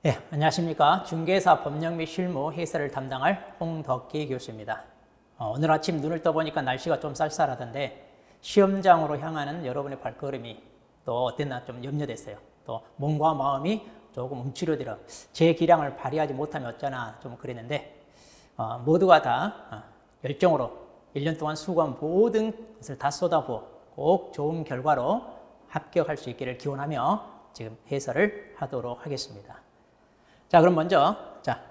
예, 안녕하십니까. 중개사 법령 및 실무 해설을 담당할 홍덕기 교수입니다. 오늘 아침 눈을 떠보니까 날씨가 좀 쌀쌀하던데 시험장으로 향하는 여러분의 발걸음이 또 어땠나 좀 염려됐어요. 또 몸과 마음이 조금 움츠러들어 제 기량을 발휘하지 못하면 어쩌나 좀 그랬는데 모두가 다 열정으로 1년 동안 수고한 모든 것을 다 쏟아부어 꼭 좋은 결과로 합격할 수 있기를 기원하며 지금 해설을 하도록 하겠습니다. 자, 그럼 먼저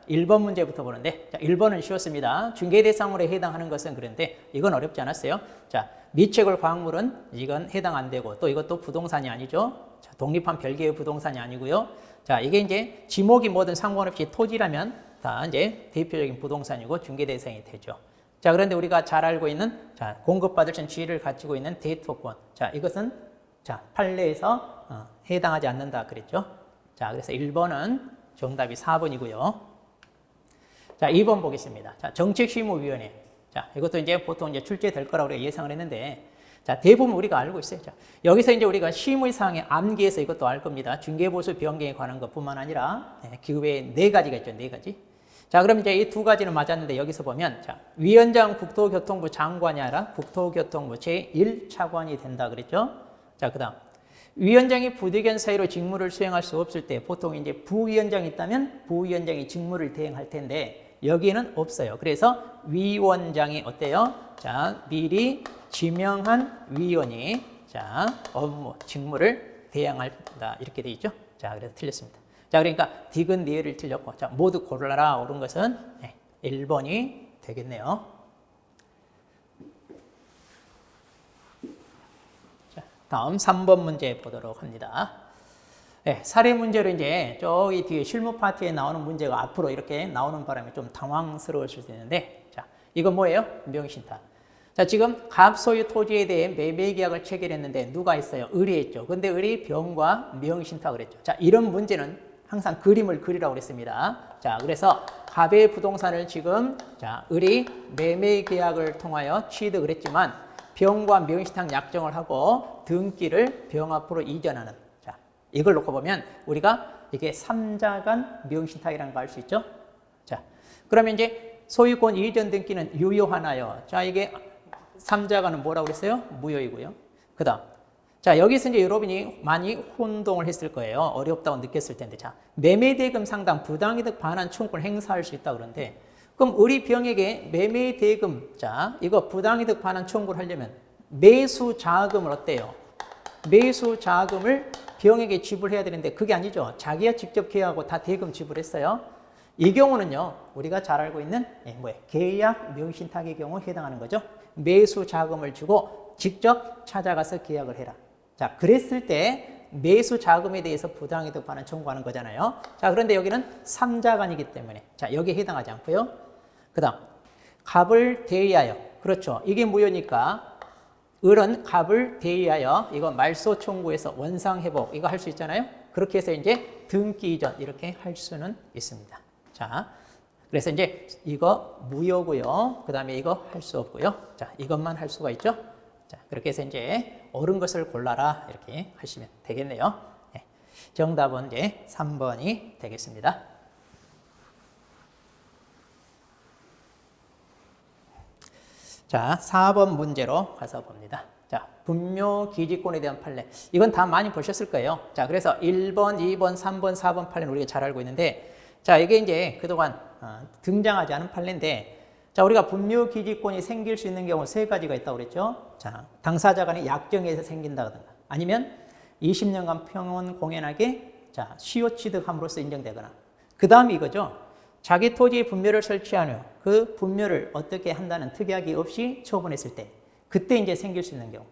1번 문제부터 보는데 1번은 쉬웠습니다. 중개 대상물에 해당하는 것은 그런데 이건 어렵지 않았어요. 자, 미채굴 광물은 이건 해당 안 되고 또 이것도 부동산이 아니죠. 자, 독립한 별개의 부동산이 아니고요. 자, 이게 이제 지목이 뭐든 상관없이 토지라면 다 이제 대표적인 부동산이고 중개 대상이 되죠. 자, 그런데 우리가 잘 알고 있는 공급받을 수 있는 지위를 가지고 있는 대토권. 자, 이것은 판례에서 해당하지 않는다 그랬죠. 자, 그래서 1번은 정답이 4번이고요. 자, 2번 보겠습니다. 자, 정책실무위원회. 자, 이것도 이제 보통 이제 출제될 거라고 우리가 예상을 했는데, 자, 대부분 우리가 알고 있어요. 자, 여기서 이제 우리가 실무사항에 암기해서 이것도 알 겁니다. 중개보수 변경에 관한 것뿐만 아니라, 그 외에 4가지가 있죠. 4가지. 자, 그럼 이제 이 2가지는 맞았는데 여기서 보면, 자, 위원장 국토교통부 장관이 아니라 국토교통부 제1차관이 된다 그랬죠. 자, 그 다음. 위원장이 부대견 사이로 직무를 수행할 수 없을 때 보통 이제 부위원장이 있다면 부위원장이 직무를 대행할 텐데 여기는 없어요. 그래서 위원장이 어때요? 자, 미리 지명한 위원이 업무, 직무를 대행한다 이렇게 돼 있죠. 자, 그래서 틀렸습니다. 자, 그러니까 디귿 니을을 틀렸고 자, 모두 고르라 옳은 것은 1번이 되겠네요. 다음 3번 문제 보도록 합니다. 네, 사례 문제로 이제 저기 뒤에 실무 파트에 나오는 문제가 앞으로 이렇게 나오는 바람에 좀 당황스러우실 수 있는데, 자, 이건 뭐예요? 명의신탁. 자, 지금 갑소유 토지에 대해 매매 계약을 체결했는데 누가 있어요? 을이 했죠. 근데 을이 병과 명의신탁을 했죠. 자, 이런 문제는 항상 그림을 그리라고 그랬습니다. 자, 그래서 갑의 부동산을 지금 을이 매매 계약을 통하여 취득을 했지만 병과 명의신탁 약정을 하고 등기를 병 앞으로 이전하는. 자, 이걸 놓고 보면 우리가 이게 3자간 명의신탁이라는 걸 알 수 있죠. 자, 그러면 이제 소유권 이전 등기는 유효하나요? 자, 이게 3자간은 뭐라고 그랬어요? 무효이고요. 그 다음. 자, 여기서 이제 여러분이 많이 혼동을 했을 거예요. 어렵다고 느꼈을 텐데. 자, 매매대금 상당 부당이득 반환 청구를 행사할 수 있다 그러는데 그럼 우리 병에게 매매 대금, 자, 이거 부당이득 반환 청구를 하려면 매수 자금을 어때요? 매수 자금을 병에게 지불해야 되는데 그게 아니죠. 자기가 직접 계약하고 다 대금 지불했어요. 이 경우는요, 우리가 잘 알고 있는 계약 명의신탁의 경우 해당하는 거죠. 매수 자금을 주고 직접 찾아가서 계약을 해라. 자, 그랬을 때 매수 자금에 대해서 부당이득 반환 청구하는 거잖아요. 자, 그런데 여기는 3자간이기 때문에 자, 여기에 해당하지 않고요. 그 다음, 갑을 대의하여. 그렇죠. 이게 무효니까 을은 갑을 대의하여 이거 말소 청구해서 원상 회복 이거 할 수 있잖아요. 그렇게 해서 이제 등기 이전 이렇게 할 수는 있습니다. 자, 그래서 이제 이거 무효고요. 그 다음에 이거 할 수 없고요. 자, 이것만 할 수가 있죠. 자, 그렇게 해서 이제 옳은 것을 골라라 이렇게 하시면 되겠네요. 네. 정답은 이제 3번이 되겠습니다. 자, 4번 문제로 가서 봅니다. 자, 분묘기지권에 대한 판례. 이건 다 많이 보셨을 거예요. 자, 그래서 1번, 2번, 3번, 4번 판례는 우리가 잘 알고 있는데, 자, 이게 이제 그동안 등장하지 않은 판례인데, 자, 우리가 분묘기지권이 생길 수 있는 경우 3가지가 있다고 그랬죠. 자, 당사자 간의 약정에서 생긴다든가, 아니면 20년간 평온 공연하게 시효 취득함으로써 인정되거나, 그 다음이 이거죠. 자기 토지에 분묘를 설치한 후 그 분묘를 어떻게 한다는 특약이 없이 처분했을 때 그때 이제 생길 수 있는 경우.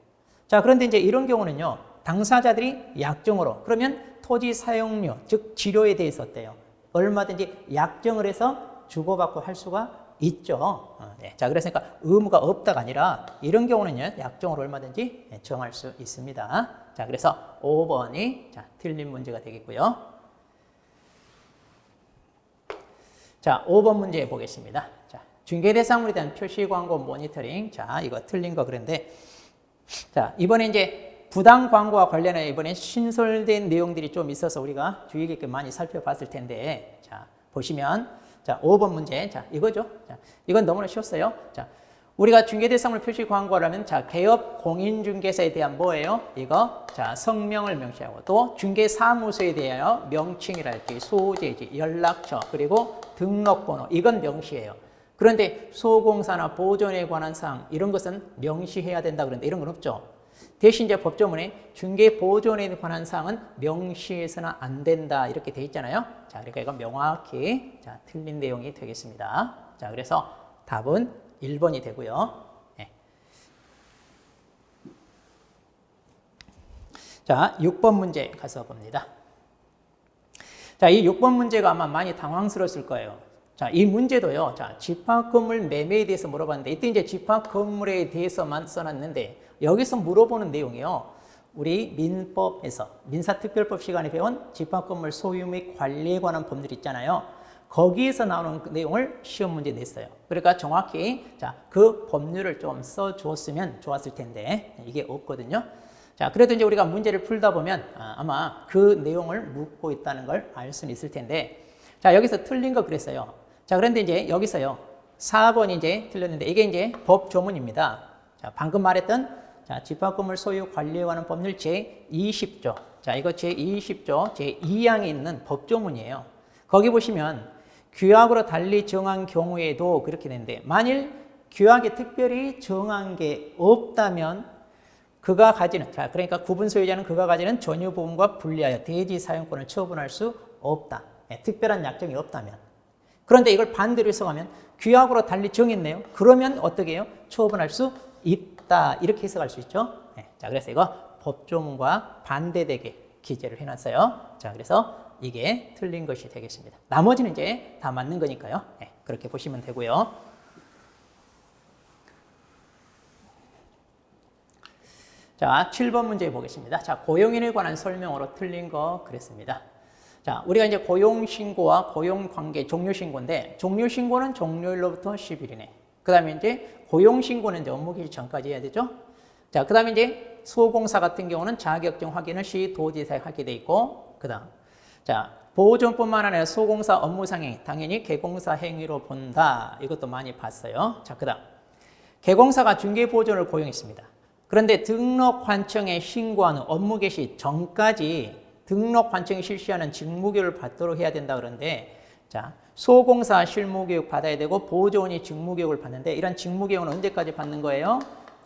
자, 그런데 이제 이런 경우는요. 당사자들이 약정으로 그러면 토지 사용료 즉 지료에 대해서 어때요? 얼마든지 약정을 해서 주고받고 할 수가 있죠. 네. 자, 그래서 의무가 없다가 아니라 이런 경우는요. 약정으로 얼마든지 정할 수 있습니다. 자, 그래서 5번이 틀린 문제가 되겠고요. 자, 5번 문제 보겠습니다. 자, 중개대상물에 대한 표시 광고 모니터링. 자, 이거 틀린 거 그런데. 자, 이번에 이제 부당 광고와 관련해 이번에 신설된 내용들이 좀 있어서 우리가 주의 깊게 많이 살펴봤을 텐데, 자, 보시면, 자, 5번 문제. 자, 이거죠. 자, 이건 너무나 쉬웠어요. 자, 우리가 중개대상물 표시 광고라면, 자, 개업 공인중개사에 대한 뭐예요? 이거, 자, 성명을 명시하고, 또 중개사무소에 대하여 명칭이랄지, 소재지, 연락처, 그리고 등록번호, 이건 명시해요. 그런데 소공사나 보존에 관한 사항, 이런 것은 명시해야 된다 그러는데, 이런 건 없죠. 대신 이제 법조문에 중개 보존에 관한 사항은 명시해서는 안 된다 이렇게 돼 있잖아요. 자, 그러니까 이건 명확히 자, 틀린 내용이 되겠습니다. 자, 그래서 답은 1번이 되고요. 네. 자, 6번 문제 가서 봅니다. 자, 이 6번 문제가 아마 많이 당황스러웠을 거예요. 자, 이 문제도요. 자, 집합건물 매매에 대해서 물어봤는데 이때 이제 집합건물에 대해서만 써놨는데 여기서 물어보는 내용이요. 우리 민법에서 민사특별법 시간에 배운 집합건물 소유 및 관리에 관한 법률 있잖아요. 거기에서 나오는 그 내용을 시험 문제 냈어요. 그러니까 정확히 자, 그 법률을 좀 써주었으면 좋았을 텐데 이게 없거든요. 자, 그래도 이제 우리가 문제를 풀다 보면 아마 그 내용을 묻고 있다는 걸 알 수는 있을 텐데 자, 여기서 틀린 거 그랬어요. 자, 그런데 이제 여기서요. 4번이 이제 틀렸는데 이게 이제 법 조문입니다. 자, 방금 말했던 자, 집합건물 소유 관리에 관한 법률 제20조. 자, 이거 제20조 제2항에 있는 법조문이에요. 거기 보시면 규약으로 달리 정한 경우에도 그렇게 되는데 만일 규약에 특별히 정한 게 없다면 그가 가지는 자, 그러니까 구분 소유자는 그가 가지는 전유 부분과 분리하여 대지 사용권을 처분할 수 없다. 네, 특별한 약정이 없다면. 그런데 이걸 반대로 해석하면 규약으로 달리 정했네요. 그러면 어떻게 해요? 처분할 수 있다. 이렇게 해석할 수 있죠. 네, 자, 그래서 이거 법조문과 반대되게 기재를 해놨어요. 자, 그래서 이게 틀린 것이 되겠습니다. 나머지는 이제 다 맞는 거니까요. 네, 그렇게 보시면 되고요. 자, 7번 문제 보겠습니다. 자, 고용인에 관한 설명으로 틀린 거 그랬습니다. 자, 우리가 이제 고용신고와 고용관계 종료신고인데, 종료신고는 종료일로부터 10일이네. 그 다음에 이제 고용신고는 이제 업무 개시 전까지 해야 되죠. 자, 그 다음에 이제 소공사 같은 경우는 자격증 확인을 시도지사에 하게 돼 있고, 그 다음. 자, 보존뿐만 아니라 소공사 업무상행, 당연히 개공사 행위로 본다. 이것도 많이 봤어요. 자, 그 다음. 개공사가 중개보존을 고용했습니다. 그런데 등록 환청에 신고하는 업무 개시 전까지 등록 환청이 실시하는 직무교육을 받도록 해야 된다 그러는데 자, 소공사 실무교육 받아야 되고 보조원이 직무교육을 받는데 이런 직무교육은 언제까지 받는 거예요?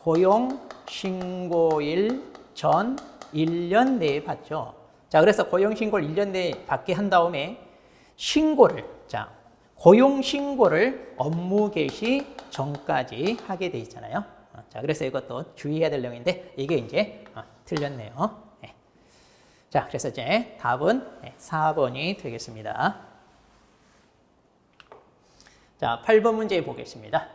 고용 신고일 전 1년 내에 받죠. 자, 그래서 고용 신고를 1년 내에 받게 한 다음에 신고를 자, 고용 신고를 업무 개시 전까지 하게 돼 있잖아요. 자, 그래서 이것도 주의해야 될 내용인데 이게 이제 틀렸네요. 네. 자, 그래서 이제 답은 4번이 되겠습니다. 자, 8번 문제 보겠습니다.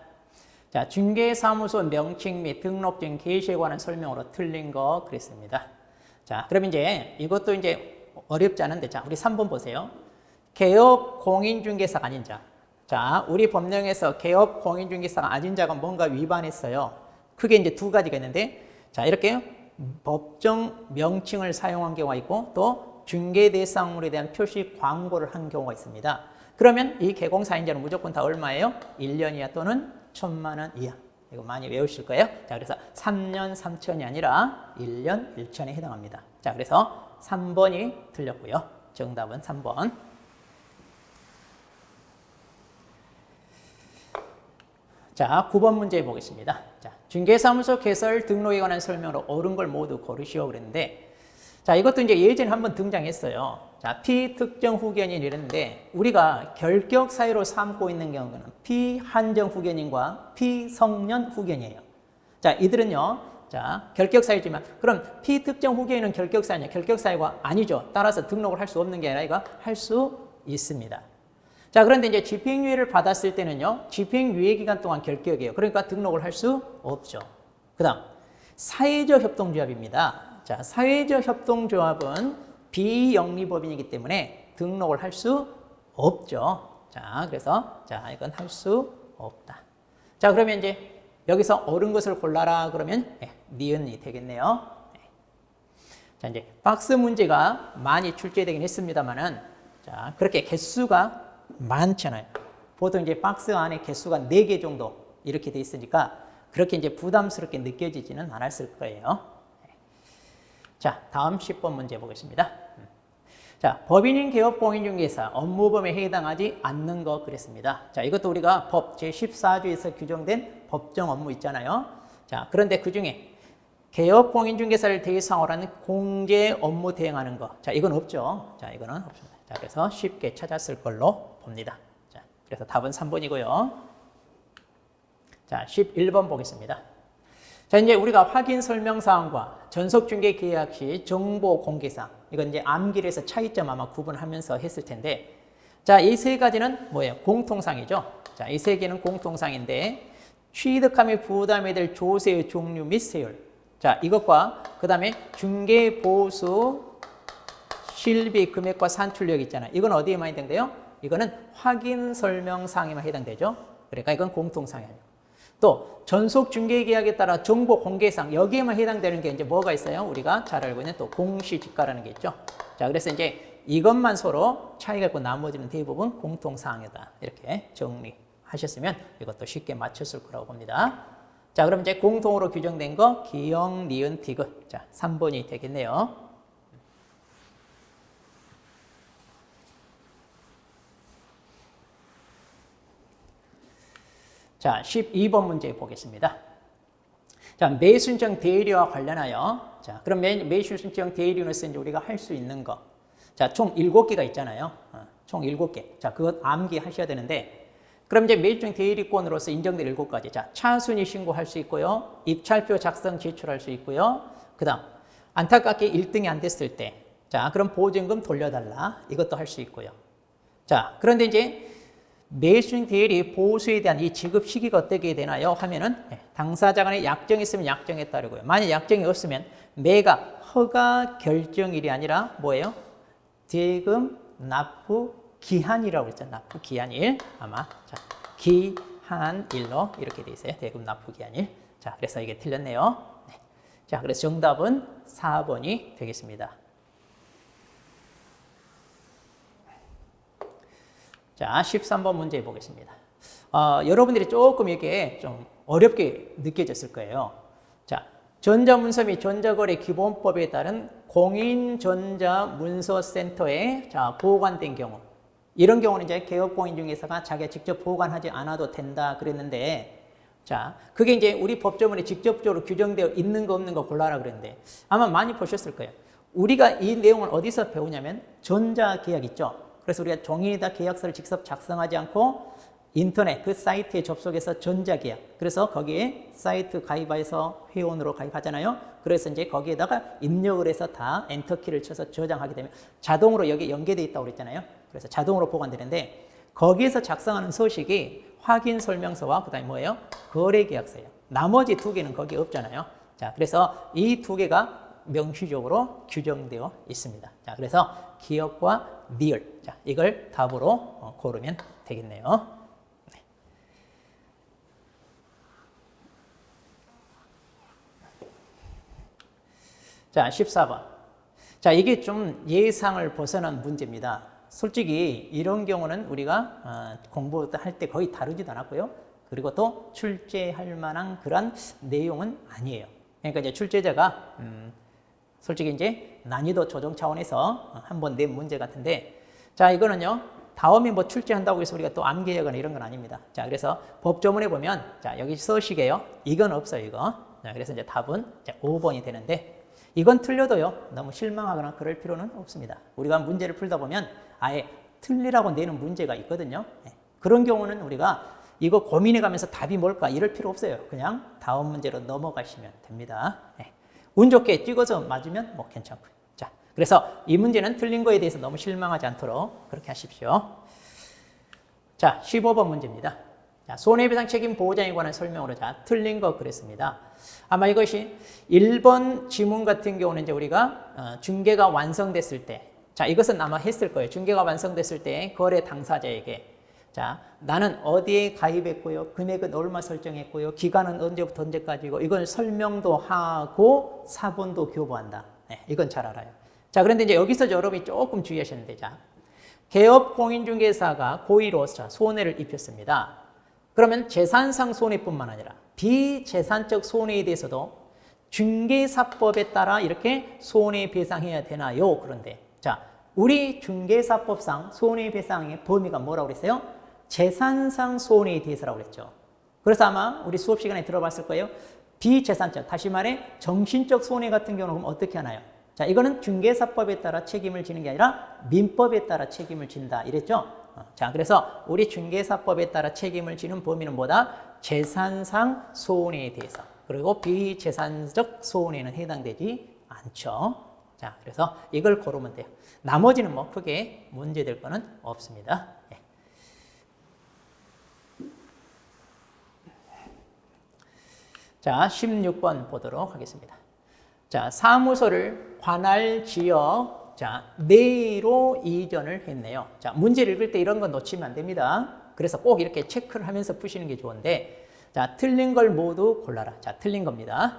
자, 중개사무소 명칭 및 등록증 개시에 관한 설명으로 틀린 거 그랬습니다. 자, 그럼 이제 이것도 이제 어렵지 않은데 자, 우리 3번 보세요. 개업 공인중개사가 아닌 자. 자, 우리 법령에서 개업 공인중개사가 아닌 자가 뭔가 위반했어요. 크게 이제 두 가지가 있는데 자, 이렇게 법정 명칭을 사용한 경우가 있고 또 중개 대상물에 대한 표시 광고를 한 경우가 있습니다. 그러면 이 개공사인자는 무조건 다 얼마예요? 1년 이하 또는 1,000만 원 이하. 이거 많이 외우실 거예요. 자, 그래서 3년 3천이 아니라 1년 1천에 해당합니다. 자, 그래서 3번이 틀렸고요. 정답은 3번. 자, 9번 문제 보겠습니다. 자, 중개사무소 개설 등록에 관한 설명으로 옳은 걸 모두 고르시오 그랬는데 자, 이것도 이제 예전에 한번 등장했어요. 자, 피특정 후견인 이랬는데 우리가 결격 사유로 삼고 있는 경우는 피한정 후견인과 피성년 후견이에요. 자, 이들은요. 자, 결격 사유지만 그럼 피특정 후견인은 결격 사유냐? 결격 사유가 아니죠. 따라서 등록을 할 수 없는 게 아니라 이거 할 수 있습니다. 자, 그런데 이제 집행유예를 받았을 때는요, 집행유예 기간 동안 결격이에요. 그러니까 등록을 할 수 없죠. 그 다음, 사회적 협동조합입니다. 자, 사회적 협동조합은 비영리법인이기 때문에 등록을 할 수 없죠. 자, 그래서, 자, 이건 할 수 없다. 자, 그러면 이제 여기서 옳은 것을 골라라 그러면, 니은이 되겠네요. 자, 이제 박스 문제가 많이 출제되긴 했습니다만은, 자, 그렇게 개수가 많잖아요. 보통 이제 박스 안에 개수가 4개 정도 이렇게 돼 있으니까 그렇게 이제 부담스럽게 느껴지지는 않았을 거예요. 자, 다음 10번 문제 보겠습니다. 자, 법인인 개업 공인중개사 업무범위에 해당하지 않는 거 그랬습니다. 자, 이것도 우리가 법 제14조에서 규정된 법정 업무 있잖아요. 자, 그런데 그 중에 개업 공인중개사를 대상으로 하는 공제 업무 대행하는 거. 자, 이건 없죠. 자, 이거는 없습니다. 자, 그래서 쉽게 찾았을 걸로 봅니다. 자, 그래서 답은 3번이고요. 자, 11번 보겠습니다. 자, 이제 우리가 확인 설명사항과 전속 중개 계약 시 정보 공개사항. 이건 이제 암기에서 차이점 아마 구분하면서 했을 텐데. 자, 이 세 가지는 뭐예요? 공통사항이죠. 자, 이 세 개는 공통사항인데 취득함에 부담이 될 조세의 종류 및 세율. 자, 이것과 그 다음에 중개 보수 실비 금액과 산출력 있잖아요. 이건 어디에만 해당돼요? 이거는 확인 설명사항에만 해당되죠. 그러니까 이건 공통사항이에요. 또 전속 중개 계약에 따라 정보 공개사항 여기에만 해당되는 게 이제 뭐가 있어요? 우리가 잘 알고 있는 또 공시지가라는 게 있죠. 자, 그래서 이제 이것만 서로 차이가 있고 나머지는 대부분 공통사항이다. 이렇게 정리하셨으면 이것도 쉽게 맞췄을 거라고 봅니다. 자, 그럼 이제 공통으로 규정된 거 기역, 니은, 디귿. 자, 3번이 되겠네요. 자, 12번 문제 보겠습니다. 자, 매수신청 대리와 관련하여, 자, 그럼 매수신청 대리로서 이제 우리가 할 수 있는 거. 자, 총 7개가 있잖아요. 총 7개. 자, 그것 암기하셔야 되는데, 그럼 이제 매수신청 대리권으로서 인정된 7가지. 자, 차순위 신고할 수 있고요. 입찰표 작성 제출할 수 있고요. 그 다음, 안타깝게 1등이 안 됐을 때, 자, 그럼 보증금 돌려달라. 이것도 할 수 있고요. 자, 그런데 이제 매수인 대리 보수에 대한 이 지급 시기가 어떻게 되나요? 하면은 당사자 간에 약정이 있으면 약정에 따르고요. 만약 약정이 없으면 매가 허가 결정일이 아니라 뭐예요? 대금 납부 기한이라고 했잖아요. 납부 기한일. 아마 자, 기한일로 이렇게 돼 있어요. 대금 납부 기한일. 자, 그래서 이게 틀렸네요. 네. 자, 그래서 정답은 4번이 되겠습니다. 자, 13번 문제 보겠습니다. 여러분들이 조금 이게 좀 어렵게 느껴졌을 거예요. 자, 전자문서 및 전자거래 기본법에 따른 공인전자문서센터에 자, 보관된 경우. 이런 경우는 이제 개업공인중개사가 자기가 직접 보관하지 않아도 된다 그랬는데, 자, 그게 이제 우리 법조문에 직접적으로 규정되어 있는 거 없는 거 골라라 그랬는데, 아마 많이 보셨을 거예요. 우리가 이 내용을 어디서 배우냐면 전자계약 있죠. 그래서 우리가 종이에다 계약서를 직접 작성하지 않고 인터넷 그 사이트에 접속해서 전자계약. 그래서 거기에 사이트 가입해서 회원으로 가입하잖아요. 그래서 이제 거기에다가 입력을 해서 다 엔터키를 쳐서 저장하게 되면 자동으로 여기 연계되어 있다고 그랬잖아요. 그래서 자동으로 보관되는데 거기에서 작성하는 서식이 확인 설명서와 그다음에 뭐예요? 거래계약서예요. 나머지 2개는 거기 없잖아요. 자, 그래서 이 2개가 명시적으로 규정되어 있습니다. 자, 그래서 기역과 니을. 자, 이걸 답으로 고르면 되겠네요. 네. 자, 14번. 자, 이게 좀 예상을 벗어난 문제입니다. 솔직히 이런 경우는 우리가 공부할 때 거의 다루지도 않았고요. 그리고 또 출제할 만한 그런 내용은 아니에요. 그러니까 이제 출제자가 솔직히 이제 난이도 조정 차원에서 한번 낸 문제 같은데, 자, 이거는요, 다음에 뭐 출제한다고 해서 우리가 또 암기하거나 이런 건 아닙니다. 자, 그래서 법조문에 보면, 자, 여기 서식이에요. 이건 없어요, 이거. 자, 그래서 이제 답은 이제 5번이 되는데, 이건 틀려도요, 너무 실망하거나 그럴 필요는 없습니다. 우리가 문제를 풀다 보면 아예 틀리라고 내는 문제가 있거든요. 네. 그런 경우는 우리가 이거 고민해 가면서 답이 뭘까 이럴 필요 없어요. 그냥 다음 문제로 넘어가시면 됩니다. 네. 운 좋게 찍어서 맞으면 뭐 괜찮고요. 자, 그래서 이 문제는 틀린 거에 대해서 너무 실망하지 않도록 그렇게 하십시오. 자, 15번 문제입니다. 자, 손해배상 책임 보장에 관한 설명으로 자, 틀린 거 그랬습니다. 아마 이것이 1번 지문 같은 경우는 이제 우리가 중개가 완성됐을 때, 자, 이것은 아마 했을 거예요. 중개가 완성됐을 때 거래 당사자에게, 자, 나는 어디에 가입했고요, 금액은 얼마 설정했고요, 기간은 언제부터 언제까지고, 이걸 설명도 하고 사본도 교부한다. 네, 이건 잘 알아요. 자, 그런데 이제 여기서 여러분이 조금 주의하시는데, 자, 개업 공인중개사가 고의로서 손해를 입혔습니다. 그러면 재산상 손해뿐만 아니라 비재산적 손해에 대해서도 중개사법에 따라 이렇게 손해배상해야 되나요? 그런데 자, 우리 중개사법상 손해배상의 범위가 뭐라고 그랬어요? 재산상 손해에 대해서라고 그랬죠. 그래서 아마 우리 수업 시간에 들어봤을 거예요. 비재산적, 다시 말해 정신적 손해 같은 경우는 그럼 어떻게 하나요? 자, 이거는 중개사법에 따라 책임을 지는 게 아니라 민법에 따라 책임을 진다 이랬죠. 자, 그래서 우리 중개사법에 따라 책임을 지는 범위는 뭐다? 재산상 손해에 대해서. 그리고 비재산적 손해는 해당되지 않죠. 자, 그래서 이걸 고르면 돼요. 나머지는 뭐 크게 문제될 거는 없습니다. 네. 자, 16번 보도록 하겠습니다. 자, 사무소를 관할 지역, 자, 내로 이전을 했네요. 자, 문제를 읽을 때 이런 건 놓치면 안 됩니다. 그래서 꼭 이렇게 체크를 하면서 푸시는 게 좋은데, 자, 틀린 걸 모두 골라라. 자, 틀린 겁니다.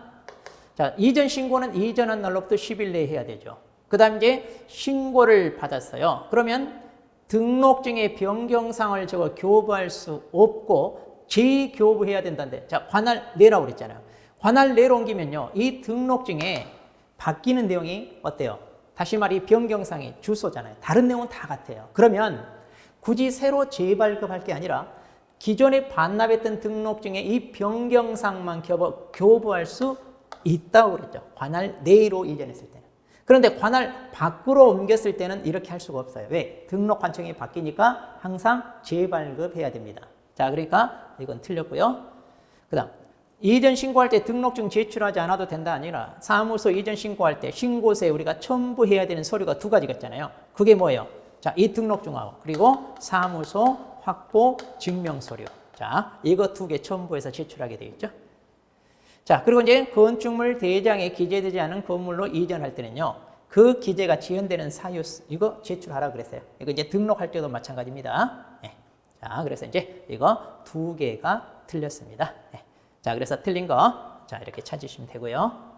자, 이전 신고는 이전한 날로부터 10일 내에 해야 되죠. 그 다음 이제 신고를 받았어요. 그러면 등록증의 변경사항을 적어 교부할 수 없고 재교부해야 된다는데, 자, 관할 내라고 그랬잖아요. 관할 내로 옮기면요, 이 등록증에 바뀌는 내용이 어때요? 다시 말해 변경사항이 주소잖아요. 다른 내용은 다 같아요. 그러면 굳이 새로 재발급할 게 아니라 기존에 반납했던 등록증에 이 변경사항만 교부할 수 있다고 그랬죠. 관할 내로 이전했을 때는. 그런데 관할 밖으로 옮겼을 때는 이렇게 할 수가 없어요. 왜? 등록 관청이 바뀌니까 항상 재발급해야 됩니다. 자, 그러니까 이건 틀렸고요. 그 다음 이전 신고할 때 등록증 제출하지 않아도 된다 아니라 사무소 이전 신고할 때 신고서에 우리가 첨부해야 되는 서류가 두 가지가 있잖아요. 그게 뭐예요? 자, 이 등록증하고 그리고 사무소 확보 증명 서류. 자, 이거 두 개 첨부해서 제출하게 되어 있죠. 자, 그리고 이제 건축물 대장에 기재되지 않은 건물로 이전할 때는요, 그 기재가 지연되는 사유, 이거 제출하라 그랬어요. 이거 이제 등록할 때도 마찬가지입니다. 네. 자, 그래서 이제 이거 두 개가 틀렸습니다. 네. 자, 그래서 틀린 거, 자, 이렇게 찾으시면 되고요.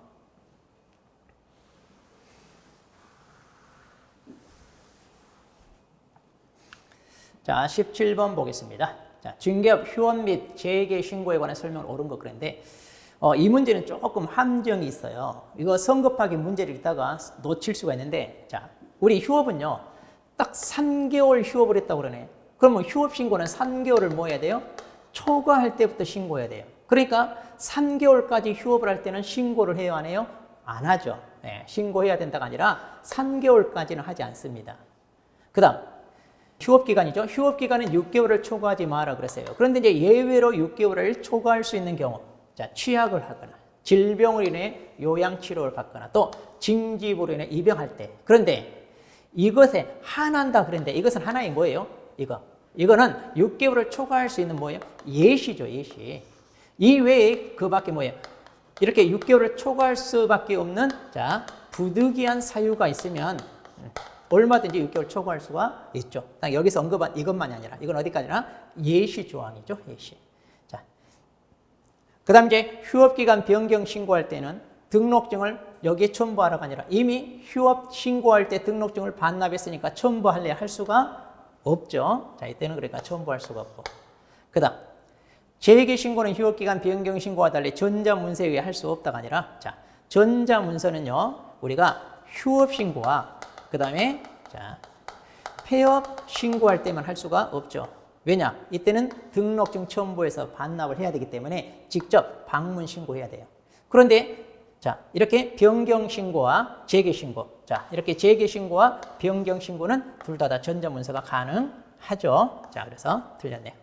자, 17번 보겠습니다. 자, 중개업 휴업 및 재개 신고에 관한 설명을 옳은 거 그랬는데, 이 문제는 조금 함정이 있어요. 이거 성급하게 문제를 읽다가 놓칠 수가 있는데, 자, 우리 휴업은요, 딱 3개월 휴업을 했다고 그러네. 그러면 휴업 신고는 3개월을 뭐 해야 돼요? 초과할 때부터 신고해야 돼요. 그러니까 3개월까지 휴업을 할 때는 신고를 해요, 안 해요? 안 하죠. 네, 신고해야 된다가 아니라 3개월까지는 하지 않습니다. 그 다음, 휴업기간이죠. 휴업기간은 6개월을 초과하지 마라 그랬어요. 그런데 이제 예외로 6개월을 초과할 수 있는 경우, 자, 취약을 하거나 질병으로 인해 요양치료를 받거나 또 징집으로 인해 입영할 때. 그런데 이것에 한한다 그랬는데 이것은 하나의 뭐예요? 이거는 6개월을 초과할 수 있는 뭐예요? 예시죠, 예시. 이 외에 그 밖에 뭐예요? 이렇게 6개월을 초과할 수밖에 없는, 자, 부득이한 사유가 있으면 얼마든지 6개월 초과할 수가 있죠. 여기서 언급한 이것만이 아니라, 이건 어디까지나 예시 조항이죠, 예시. 자, 그 다음 이제 휴업기간 변경 신고할 때는 등록증을 여기에 첨부하라가 아니라 이미 휴업 신고할 때 등록증을 반납했으니까 첨부할래 할 수가 없죠. 자, 이때는 그러니까 첨부할 수가 없고. 그 다음, 재개 신고는 휴업기간 변경 신고와 달리 전자문서에 의해 할 수 없다가 아니라, 자, 전자문서는요, 우리가 휴업 신고와 그 다음에, 자, 폐업 신고할 때만 할 수가 없죠. 왜냐? 이때는 등록증 첨부해서 반납을 해야 되기 때문에 직접 방문 신고해야 돼요. 그런데, 자, 이렇게 변경 신고와 재개 신고. 자, 이렇게 재개 신고와 변경 신고는 둘 다 전자문서가 가능하죠. 자, 그래서 틀렸네요.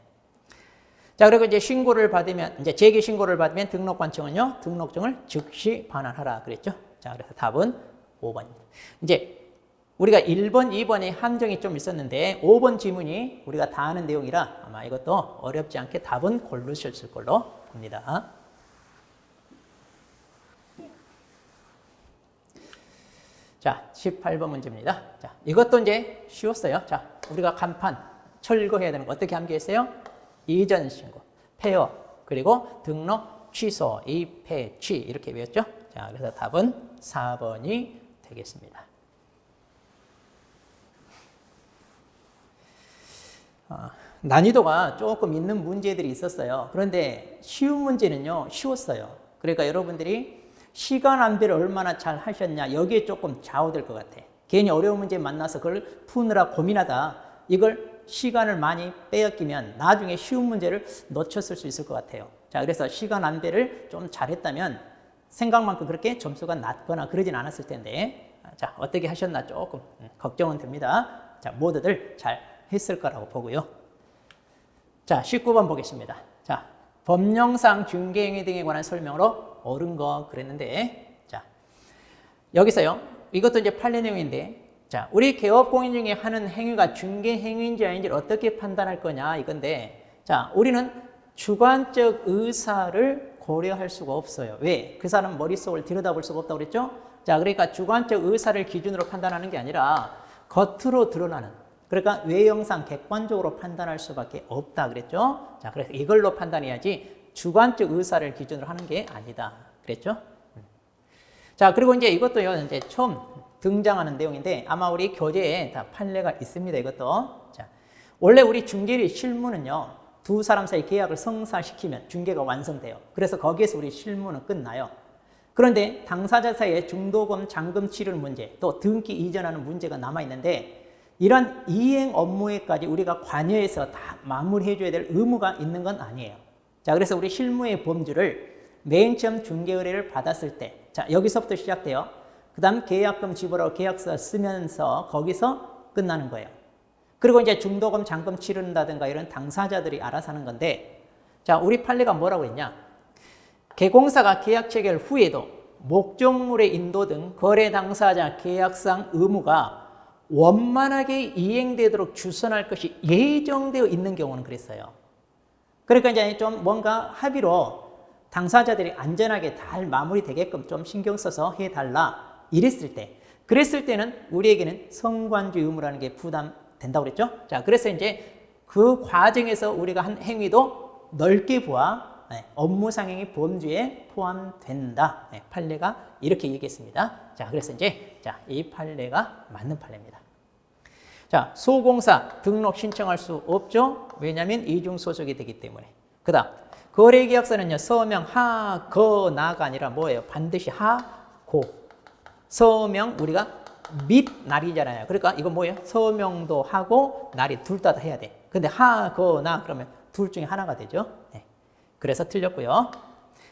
자, 그리고 이제 신고를 받으면, 이제 재개 신고를 받으면 등록관청은요, 등록증을 즉시 반환하라 그랬죠. 자, 그래서 답은 5번입니다. 이제 우리가 1번, 2번에 함정이 좀 있었는데 5번 지문이 우리가 다 아는 내용이라 아마 이것도 어렵지 않게 답은 고르셨을 걸로 봅니다. 자, 18번 문제입니다. 자, 이것도 이제 쉬웠어요. 자, 우리가 간판 철거해야 되는 거 어떻게 암기했어요? 이전 신고, 폐업, 그리고 등록 취소, 입회, 취 이렇게 외웠죠? 자, 그래서 답은 4번이 되겠습니다. 난이도가 조금 있는 문제들이 있었어요. 그런데 쉬운 문제는요, 쉬웠어요. 그러니까 여러분들이 시간 안배를 얼마나 잘 하셨냐, 여기에 조금 좌우될 것 같아. 괜히 어려운 문제 만나서 그걸 푸느라 고민하다 이걸 시간을 많이 빼앗기면 나중에 쉬운 문제를 놓쳤을 수 있을 것 같아요. 자, 그래서 시간 안배를 좀 잘했다면 생각만큼 그렇게 점수가 낮거나 그러진 않았을 텐데, 자, 어떻게 하셨나 조금 걱정은 됩니다. 자, 모두들 잘 했을 거라고 보고요. 자, 19번 보겠습니다. 자, 법령상 중개행위 등에 관한 설명으로 옳은 거 그랬는데, 자, 여기서요, 이것도 이제 판례 내용인데, 자, 우리 개업공인 중에 하는 행위가 중개행위인지 아닌지를 어떻게 판단할 거냐 이건데, 자, 우리는 주관적 의사를 고려할 수가 없어요. 왜? 그 사람 머릿속을 들여다볼 수가 없다고 그랬죠? 자, 그러니까 주관적 의사를 기준으로 판단하는 게 아니라 겉으로 드러나는, 그러니까 외형상 객관적으로 판단할 수밖에 없다 그랬죠? 자, 그래서 이걸로 판단해야지 주관적 의사를 기준으로 하는 게 아니다 그랬죠? 자, 그리고 이제 이것도요, 이제 처음 등장하는 내용인데 아마 우리 교재에 다 판례가 있습니다. 이것도. 자, 원래 우리 중개리 실무는요, 두 사람 사이 계약을 성사시키면 중개가 완성돼요. 그래서 거기에서 우리 실무는 끝나요. 그런데 당사자 사이에 중도금, 잔금 치르 문제, 또 등기 이전하는 문제가 남아있는데 이런 이행 업무에까지 우리가 관여해서 다 마무리해줘야 될 의무가 있는 건 아니에요. 자, 그래서 우리 실무의 범주를 맨 처음 중개 의뢰를 받았을 때, 자, 여기서부터 시작돼요. 그 다음 계약금 지불하고 계약서 쓰면서 거기서 끝나는 거예요. 그리고 이제 중도금, 잔금 치른다든가 이런 당사자들이 알아서 하는 건데, 자, 우리 판례가 뭐라고 했냐? 개공사가 계약 체결 후에도 목적물의 인도 등 거래 당사자 계약상 의무가 원만하게 이행되도록 주선할 것이 예정되어 있는 경우는 그랬어요. 그러니까 이제 좀 뭔가 합의로 당사자들이 안전하게 잘 마무리되게끔 좀 신경 써서 해달라 이랬을 때, 그랬을 때는 우리에게는 성관주 의무라는 게 부담된다고 그랬죠. 자, 그래서 이제 그 과정에서 우리가 한 행위도 넓게 보아 업무상행위 범주에 포함된다. 판례가 이렇게 얘기했습니다. 자, 그래서 이제 이 판례가 맞는 판례입니다. 자, 소공사 등록 신청할 수 없죠. 왜냐하면 이중 소속이 되기 때문에. 그다음 거래계약서는요, 서명 하, 거, 나가 아니라 뭐예요? 반드시 하, 고. 서명 우리가 및 날이잖아요. 그러니까 이거 뭐예요? 서명도 하고 날이 둘 다 해야 돼. 근데 하, 거, 나 그러면 둘 중에 하나가 되죠. 네. 그래서 틀렸고요.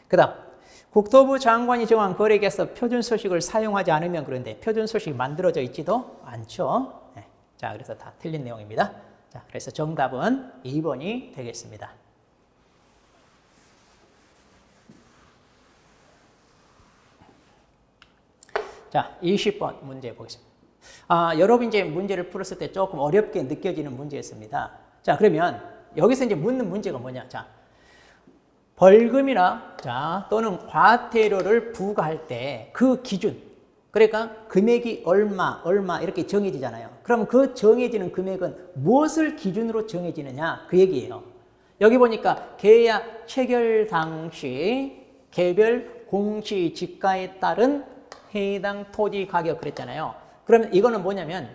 그 다음 국토부 장관이 정한 거래계약서 표준소식을 사용하지 않으면, 그런데 표준소식이 만들어져 있지도 않죠. 네. 자, 그래서 다 틀린 내용입니다. 자, 그래서 정답은 2번이 되겠습니다. 자, 20번 문제 보겠습니다. 여러분 이제 문제를 풀었을 때 조금 어렵게 느껴지는 문제였습니다. 자, 그러면 여기서 이제 묻는 문제가 뭐냐? 자, 벌금이나 또는 과태료를 부과할 때 그 기준, 그러니까 금액이 얼마 이렇게 정해지잖아요. 그럼 그 정해지는 금액은 무엇을 기준으로 정해지느냐 그 얘기예요. 여기 보니까 계약 체결 당시 개별 공시지가에 따른 해당 토지 가격 그랬잖아요. 그러면 이거는 뭐냐면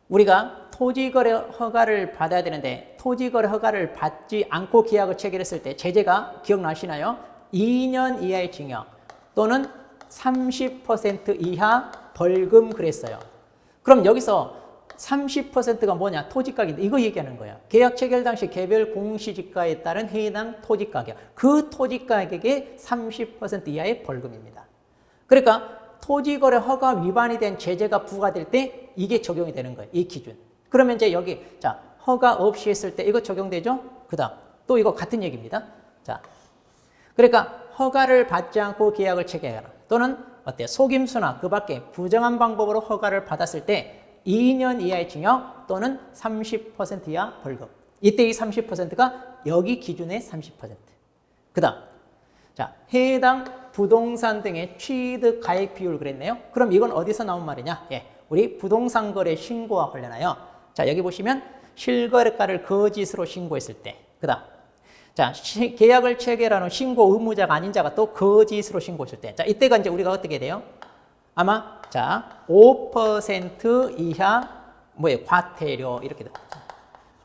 우리가 토지거래 허가를 받아야 되는데 토지거래 허가를 받지 않고 계약을 체결했을 때 제재가 기억나시나요? 2년 이하의 징역 또는 30% 이하 벌금 그랬어요. 그럼 여기서 30%가 뭐냐? 토지가격인데 이거 얘기하는 거예요. 계약 체결 당시 개별 공시지가에 따른 해당 토지가격, 그 토지가격의 30% 이하의 벌금입니다. 그러니까 토지거래 허가 위반이 된 제재가 부과될 때 이게 적용이 되는 거예요. 이 기준. 그러면 이제 여기 자, 허가 없이 했을 때 이거 적용되죠? 그다음 또 이거 같은 얘기입니다. 자, 그러니까 허가를 받지 않고 계약을 체결하라 또는 어때요? 속임수나 그 밖에 부정한 방법으로 허가를 받았을 때 2년 이하의 징역 또는 30% 이하 벌금. 이때 이 30%가 여기 기준의 30%. 그다음 자, 해당 부동산 등의 취득 가액 비율 그랬네요. 그럼 이건 어디서 나온 말이냐? 예, 우리 부동산 거래 신고와 관련하여 자, 여기 보시면 실거래가를 거짓으로 신고했을 때, 그다음 자, 계약을 체결한 후 신고 의무자가 아닌 자가 또 거짓으로 신고했을 때, 자, 이때가 이제 우리가 어떻게 돼요? 아마 자 5% 이하 뭐예요? 과태료 이렇게 돼.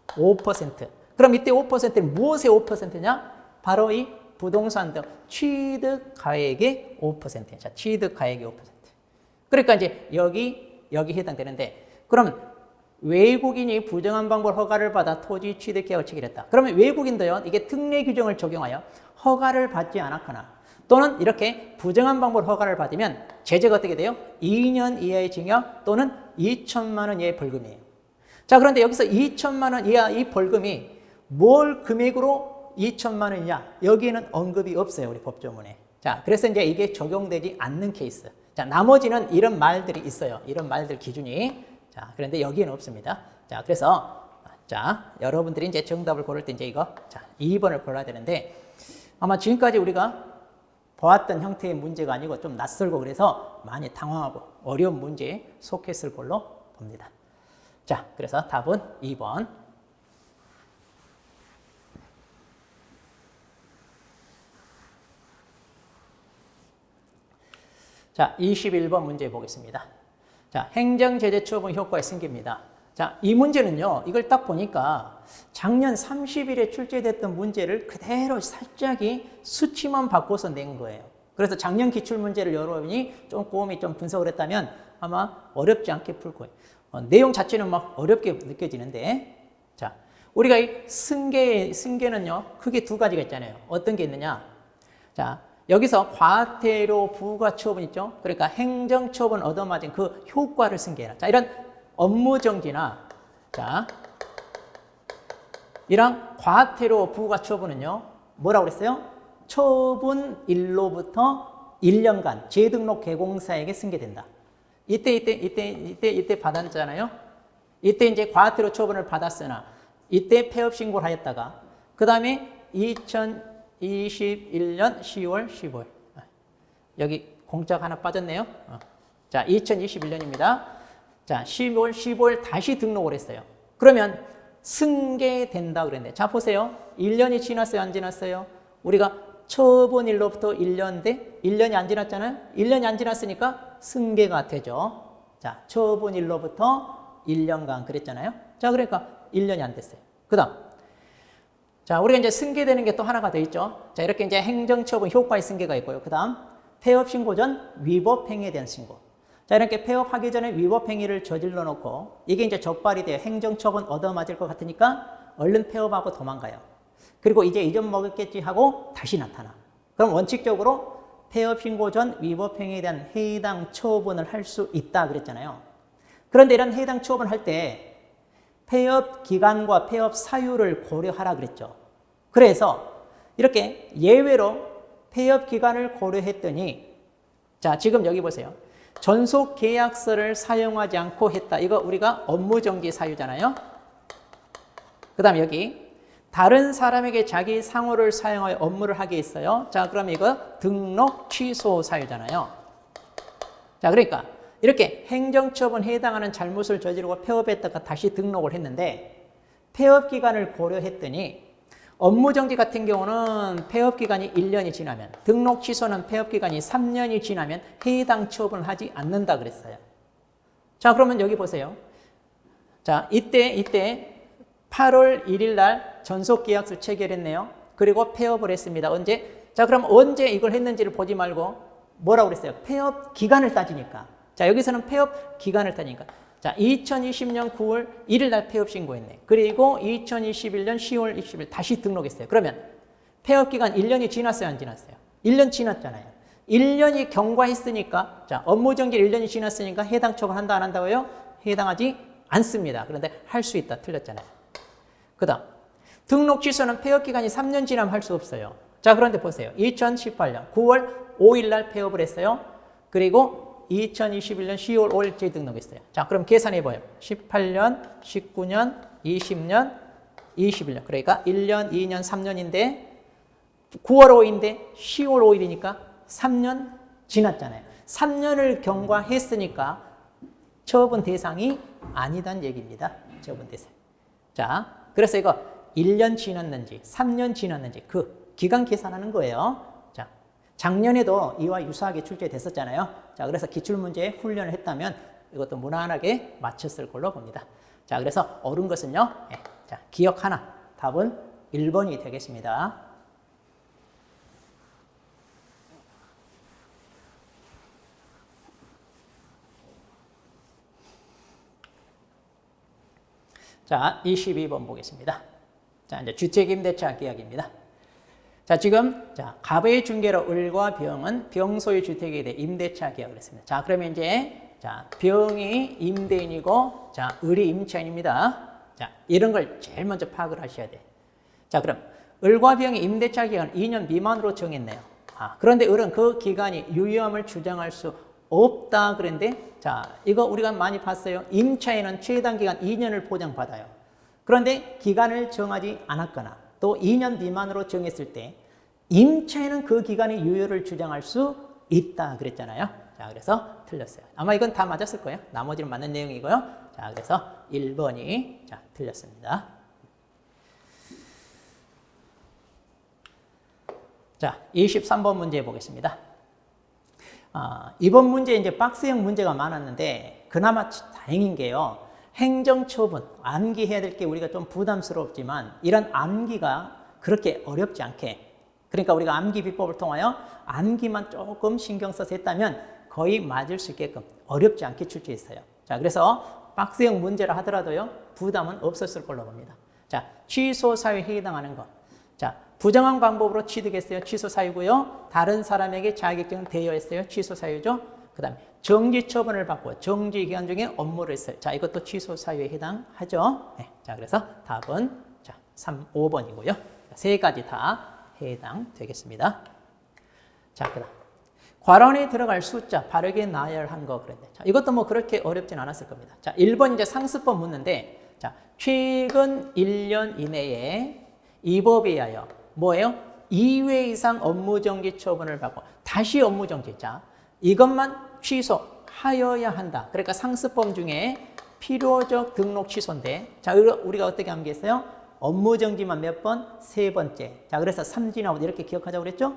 5%. 그럼 이때 5%는 무엇의 5%냐? 바로 이 부동산 등 취득가액의 5%. 자, 취득가액의 5%. 그러니까 이제 여기 해당되는데, 그럼 외국인이 부정한 방법 허가를 받아 토지 취득 계약을 체결했다. 그러면 외국인도요, 이게 특례 규정을 적용하여 허가를 받지 않았거나 또는 이렇게 부정한 방법 허가를 받으면 제재가 어떻게 돼요? 2년 이하의 징역 또는 2천만 원 이하의 벌금이에요. 자, 그런데 여기서 2천만 원 이하 이 벌금이 뭘 금액으로 2천만 원이냐? 여기에는 언급이 없어요, 우리 법조문에. 자, 그래서 이제 이게 적용되지 않는 케이스. 자, 나머지는 이런 말들이 있어요. 이런 말들 기준이. 자, 그런데 여기에는 없습니다. 자, 그래서 자, 여러분들이 이제 정답을 고를 때 이제 이거 자, 2번을 골라야 되는데, 아마 지금까지 우리가 보았던 형태의 문제가 아니고 좀 낯설고 그래서 많이 당황하고 어려운 문제에 속했을 걸로 봅니다. 자, 그래서 답은 2번. 자, 21번 문제 보겠습니다. 자, 행정제재처분 효과의 승계입니다. 자, 이 문제는요, 이걸 딱 보니까 작년 30일에 출제됐던 문제를 그대로 살짝이 수치만 바꿔서 낸 거예요. 그래서 작년 기출문제를 여러분이 좀 꼼꼼히 좀 분석을 했다면 아마 어렵지 않게 풀 거예요. 내용 자체는 막 어렵게 느껴지는데, 자, 우리가 이 승계는요, 크게 두 가지가 있잖아요. 어떤 게 있느냐? 자, 여기서 과태료 부과처분 있죠? 그러니까 행정처분 얻어맞은 그 효과를 승계해라. 자, 이런 업무정지나, 자, 이런 과태료 부과처분은요, 뭐라고 그랬어요? 처분일로부터 1년간 재등록 개공사에게 승계된다. 이때 받았잖아요. 이때 이제 과태료 처분을 받았으나 이때 폐업 신고를 하였다가 그 다음에 2021년 10월 15일 여기 공짜가 하나 빠졌네요. 자, 2021년입니다. 자, 10월 15일 다시 등록을 했어요. 그러면 승계된다 그랬는데, 자 보세요. 1년이 지났어요, 안 지났어요? 우리가 처분일로부터 1년 돼 1년이 안 지났잖아요. 1년이 안 지났으니까 승계가 되죠. 자, 처분일로부터 1년간 그랬잖아요. 자, 그러니까 1년이 안 됐어요. 그다음, 자, 우리가 이제 승계되는 게 또 하나가 더 있죠. 자, 이렇게 이제 행정처분 효과의 승계가 있고요. 그다음, 폐업 신고 전 위법 행위에 대한 신고. 자, 이렇게 폐업하기 전에 위법 행위를 저질러 놓고 이게 이제 적발이 돼요. 행정처분 얻어맞을 것 같으니까 얼른 폐업하고 도망가요. 그리고 이제 잊어먹었겠지 하고 다시 나타나. 그럼 원칙적으로 폐업 신고 전 위법 행위에 대한 해당 처분을 할 수 있다 그랬잖아요. 그런데 이런 해당 처분을 할 때 폐업 기간과 폐업 사유를 고려하라 그랬죠. 그래서 이렇게 예외로 폐업 기간을 고려했더니, 자, 지금 여기 보세요. 전속 계약서를 사용하지 않고 했다. 이거 우리가 업무정지 사유잖아요. 그 다음에 여기 다른 사람에게 자기 상호를 사용하여 업무를 하게 했어요. 자, 그럼 이거 등록 취소 사유잖아요. 자, 그러니까 이렇게 행정처분에 해당하는 잘못을 저지르고 폐업했다가 다시 등록을 했는데 폐업 기간을 고려했더니 업무정지 같은 경우는 폐업 기간이 1년이 지나면, 등록 취소는 폐업 기간이 3년이 지나면 해당 처분을 하지 않는다 그랬어요. 자, 그러면 여기 보세요. 자, 이때 8월 1일 날 전속계약서 체결했네요. 그리고 폐업을 했습니다. 언제? 자, 그럼 언제 이걸 했는지를 보지 말고 뭐라고 그랬어요? 폐업 기간을 따지니까. 자, 여기서는 폐업 기간을 따지니까. 자, 2020년 9월 1일 날 폐업 신고했네. 그리고 2021년 10월 20일 다시 등록했어요. 그러면 폐업 기간 1년이 지났어요, 안 지났어요? 1년 지났잖아요. 1년이 경과했으니까, 자, 업무정지 1년이 지났으니까 해당 처분 한다, 안 한다고요? 해당하지 않습니다. 그런데 할 수 있다. 틀렸잖아요. 그 다음, 등록 취소는 폐업 기간이 3년 지나면 할 수 없어요. 자, 그런데 보세요. 2018년 9월 5일 날 폐업을 했어요. 그리고 2021년 10월 5일째 등록했어요. 자, 그럼 계산해봐요. 18년, 19년, 20년, 21년. 그러니까 1년, 2년, 3년인데 9월 5일인데 10월 5일이니까 3년 지났잖아요. 3년을 경과했으니까 처분 대상이 아니란 얘기입니다. 처분 대상. 자, 그래서 이거 1년 지났는지 3년 지났는지 그 기간 계산하는 거예요. 자, 작년에도 이와 유사하게 출제됐었잖아요. 자, 그래서 기출문제에 훈련을 했다면 이것도 무난하게 맞췄을 걸로 봅니다. 자, 그래서 옳은 것은요. 예, 자, 기억 하나. 답은 1번이 되겠습니다. 자, 22번 보겠습니다. 자, 이제 주택임대차 계약입니다. 자, 지금, 자, 갑의 중개로 을과 병은 병소유 주택에 대해 임대차 계약을 했습니다. 자, 그러면 이제, 자, 병이 임대인이고, 자, 을이 임차인입니다. 자, 이런 걸 제일 먼저 파악을 하셔야 돼. 자, 그럼, 을과 병이 임대차 계약은 2년 미만으로 정했네요. 아, 그런데 을은 그 기간이 유효함을 주장할 수 없다 그랬는데, 자, 이거 우리가 많이 봤어요. 임차인은 최단 기간 2년을 보장받아요. 그런데 기간을 정하지 않았거나 또 2년 미만으로 정했을 때 임차인은 그 기간의 유효를 주장할 수 있다 그랬잖아요. 자, 그래서 틀렸어요. 아마 이건 다 맞았을 거예요. 나머지는 맞는 내용이고요. 자, 그래서 1번이 자, 틀렸습니다. 자, 23번 문제 보겠습니다. 이번 문제 이제 박스형 문제가 많았는데 그나마 다행인 게요. 행정처분, 암기해야 될 게 우리가 좀 부담스럽지만 이런 암기가 그렇게 어렵지 않게 그러니까 우리가 암기 비법을 통하여 암기만 조금 신경 써서 했다면 거의 맞을 수 있게끔 어렵지 않게 출제했어요. 자, 그래서 박스형 문제라 하더라도요. 부담은 없었을 걸로 봅니다. 자, 취소 사유에 해당하는 것. 자, 부정한 방법으로 취득했어요. 취소 사유고요. 다른 사람에게 자격증을 대여했어요. 취소 사유죠. 그 다음에 정지 처분을 받고 정지 기간 중에 업무를 했어요. 자, 이것도 취소 사유에 해당하죠. 네, 자, 그래서 답은 자, 5번이고요. 세 가지 다 해당되겠습니다. 자, 그 다음 괄원에 들어갈 숫자 바르게 나열한 거 그랬는데 자, 이것도 뭐 그렇게 어렵진 않았을 겁니다. 자, 1번 이제 상습법 묻는데 자, 최근 1년 이내에 이 법에 의하여 뭐예요? 2회 이상 업무정지 처분을 받고 다시 업무정지. 자, 이것만 취소하여야 한다. 그러니까 상습법 중에 필요적 등록 취소인데 자, 우리가 어떻게 암기했어요? 업무정지만 몇 번? 세 번째. 자, 그래서 삼진아웃 이렇게 기억하자고 그랬죠?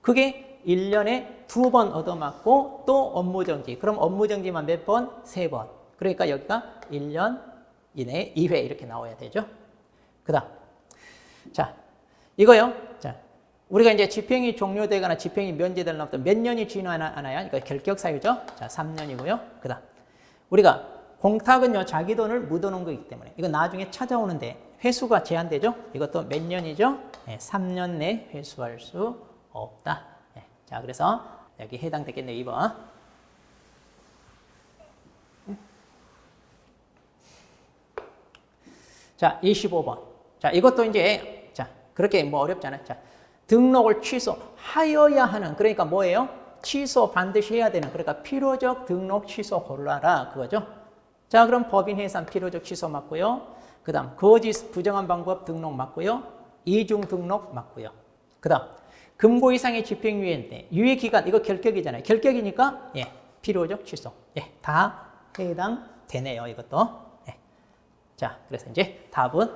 그게 1년에 2번 얻어맞고 또 업무정지. 그럼 업무정지만 몇 번? 세 번. 그러니까 여기가 1년 이내에 2회 이렇게 나와야 되죠. 그 다음. 자, 이거요. 자, 우리가 이제 집행이 종료되거나 집행이 면제되려면 몇 년이 지나나요? 이거 결격 사유죠. 자, 3년이고요. 그 다음. 우리가 공탁은요, 자기 돈을 묻어놓은 거기 때문에 이거 나중에 찾아오는데 회수가 제한되죠. 이것도 몇 년이죠? 네, 3년 내 회수할 수 없다. 네, 자, 그래서 여기 해당되겠네요. 2번. 자, 25번. 자, 이것도 이제, 자, 그렇게 뭐 어렵잖아요. 자, 등록을 취소하여야 하는, 그러니까 뭐예요? 취소 반드시 해야 되는, 그러니까 필요적 등록 취소 골라라. 그거죠. 자, 그럼 법인 해산 필요적 취소 맞고요. 그 다음, 거짓 부정한 방법 등록 맞고요. 이중 등록 맞고요. 그 다음, 금고 이상의 집행유예인데, 유예기간, 이거 결격이잖아요. 결격이니까, 예, 필요적 취소. 예, 다 해당되네요. 이것도. 예. 자, 그래서 이제 답은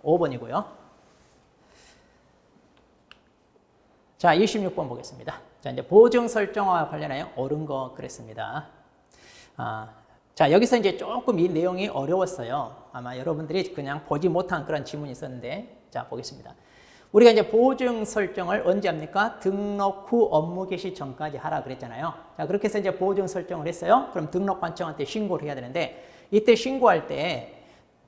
5번이고요. 자, 26번 보겠습니다. 자, 이제 보증 설정과 관련하여 옳은 거 그랬습니다. 자, 여기서 이제 조금 이 내용이 어려웠어요. 아마 여러분들이 그냥 보지 못한 그런 지문이 있었는데, 자, 보겠습니다. 우리가 이제 보증 설정을 언제 합니까? 등록 후 업무 개시 전까지 하라 그랬잖아요. 자, 그렇게 해서 이제 보증 설정을 했어요. 그럼 등록관청한테 신고를 해야 되는데, 이때 신고할 때,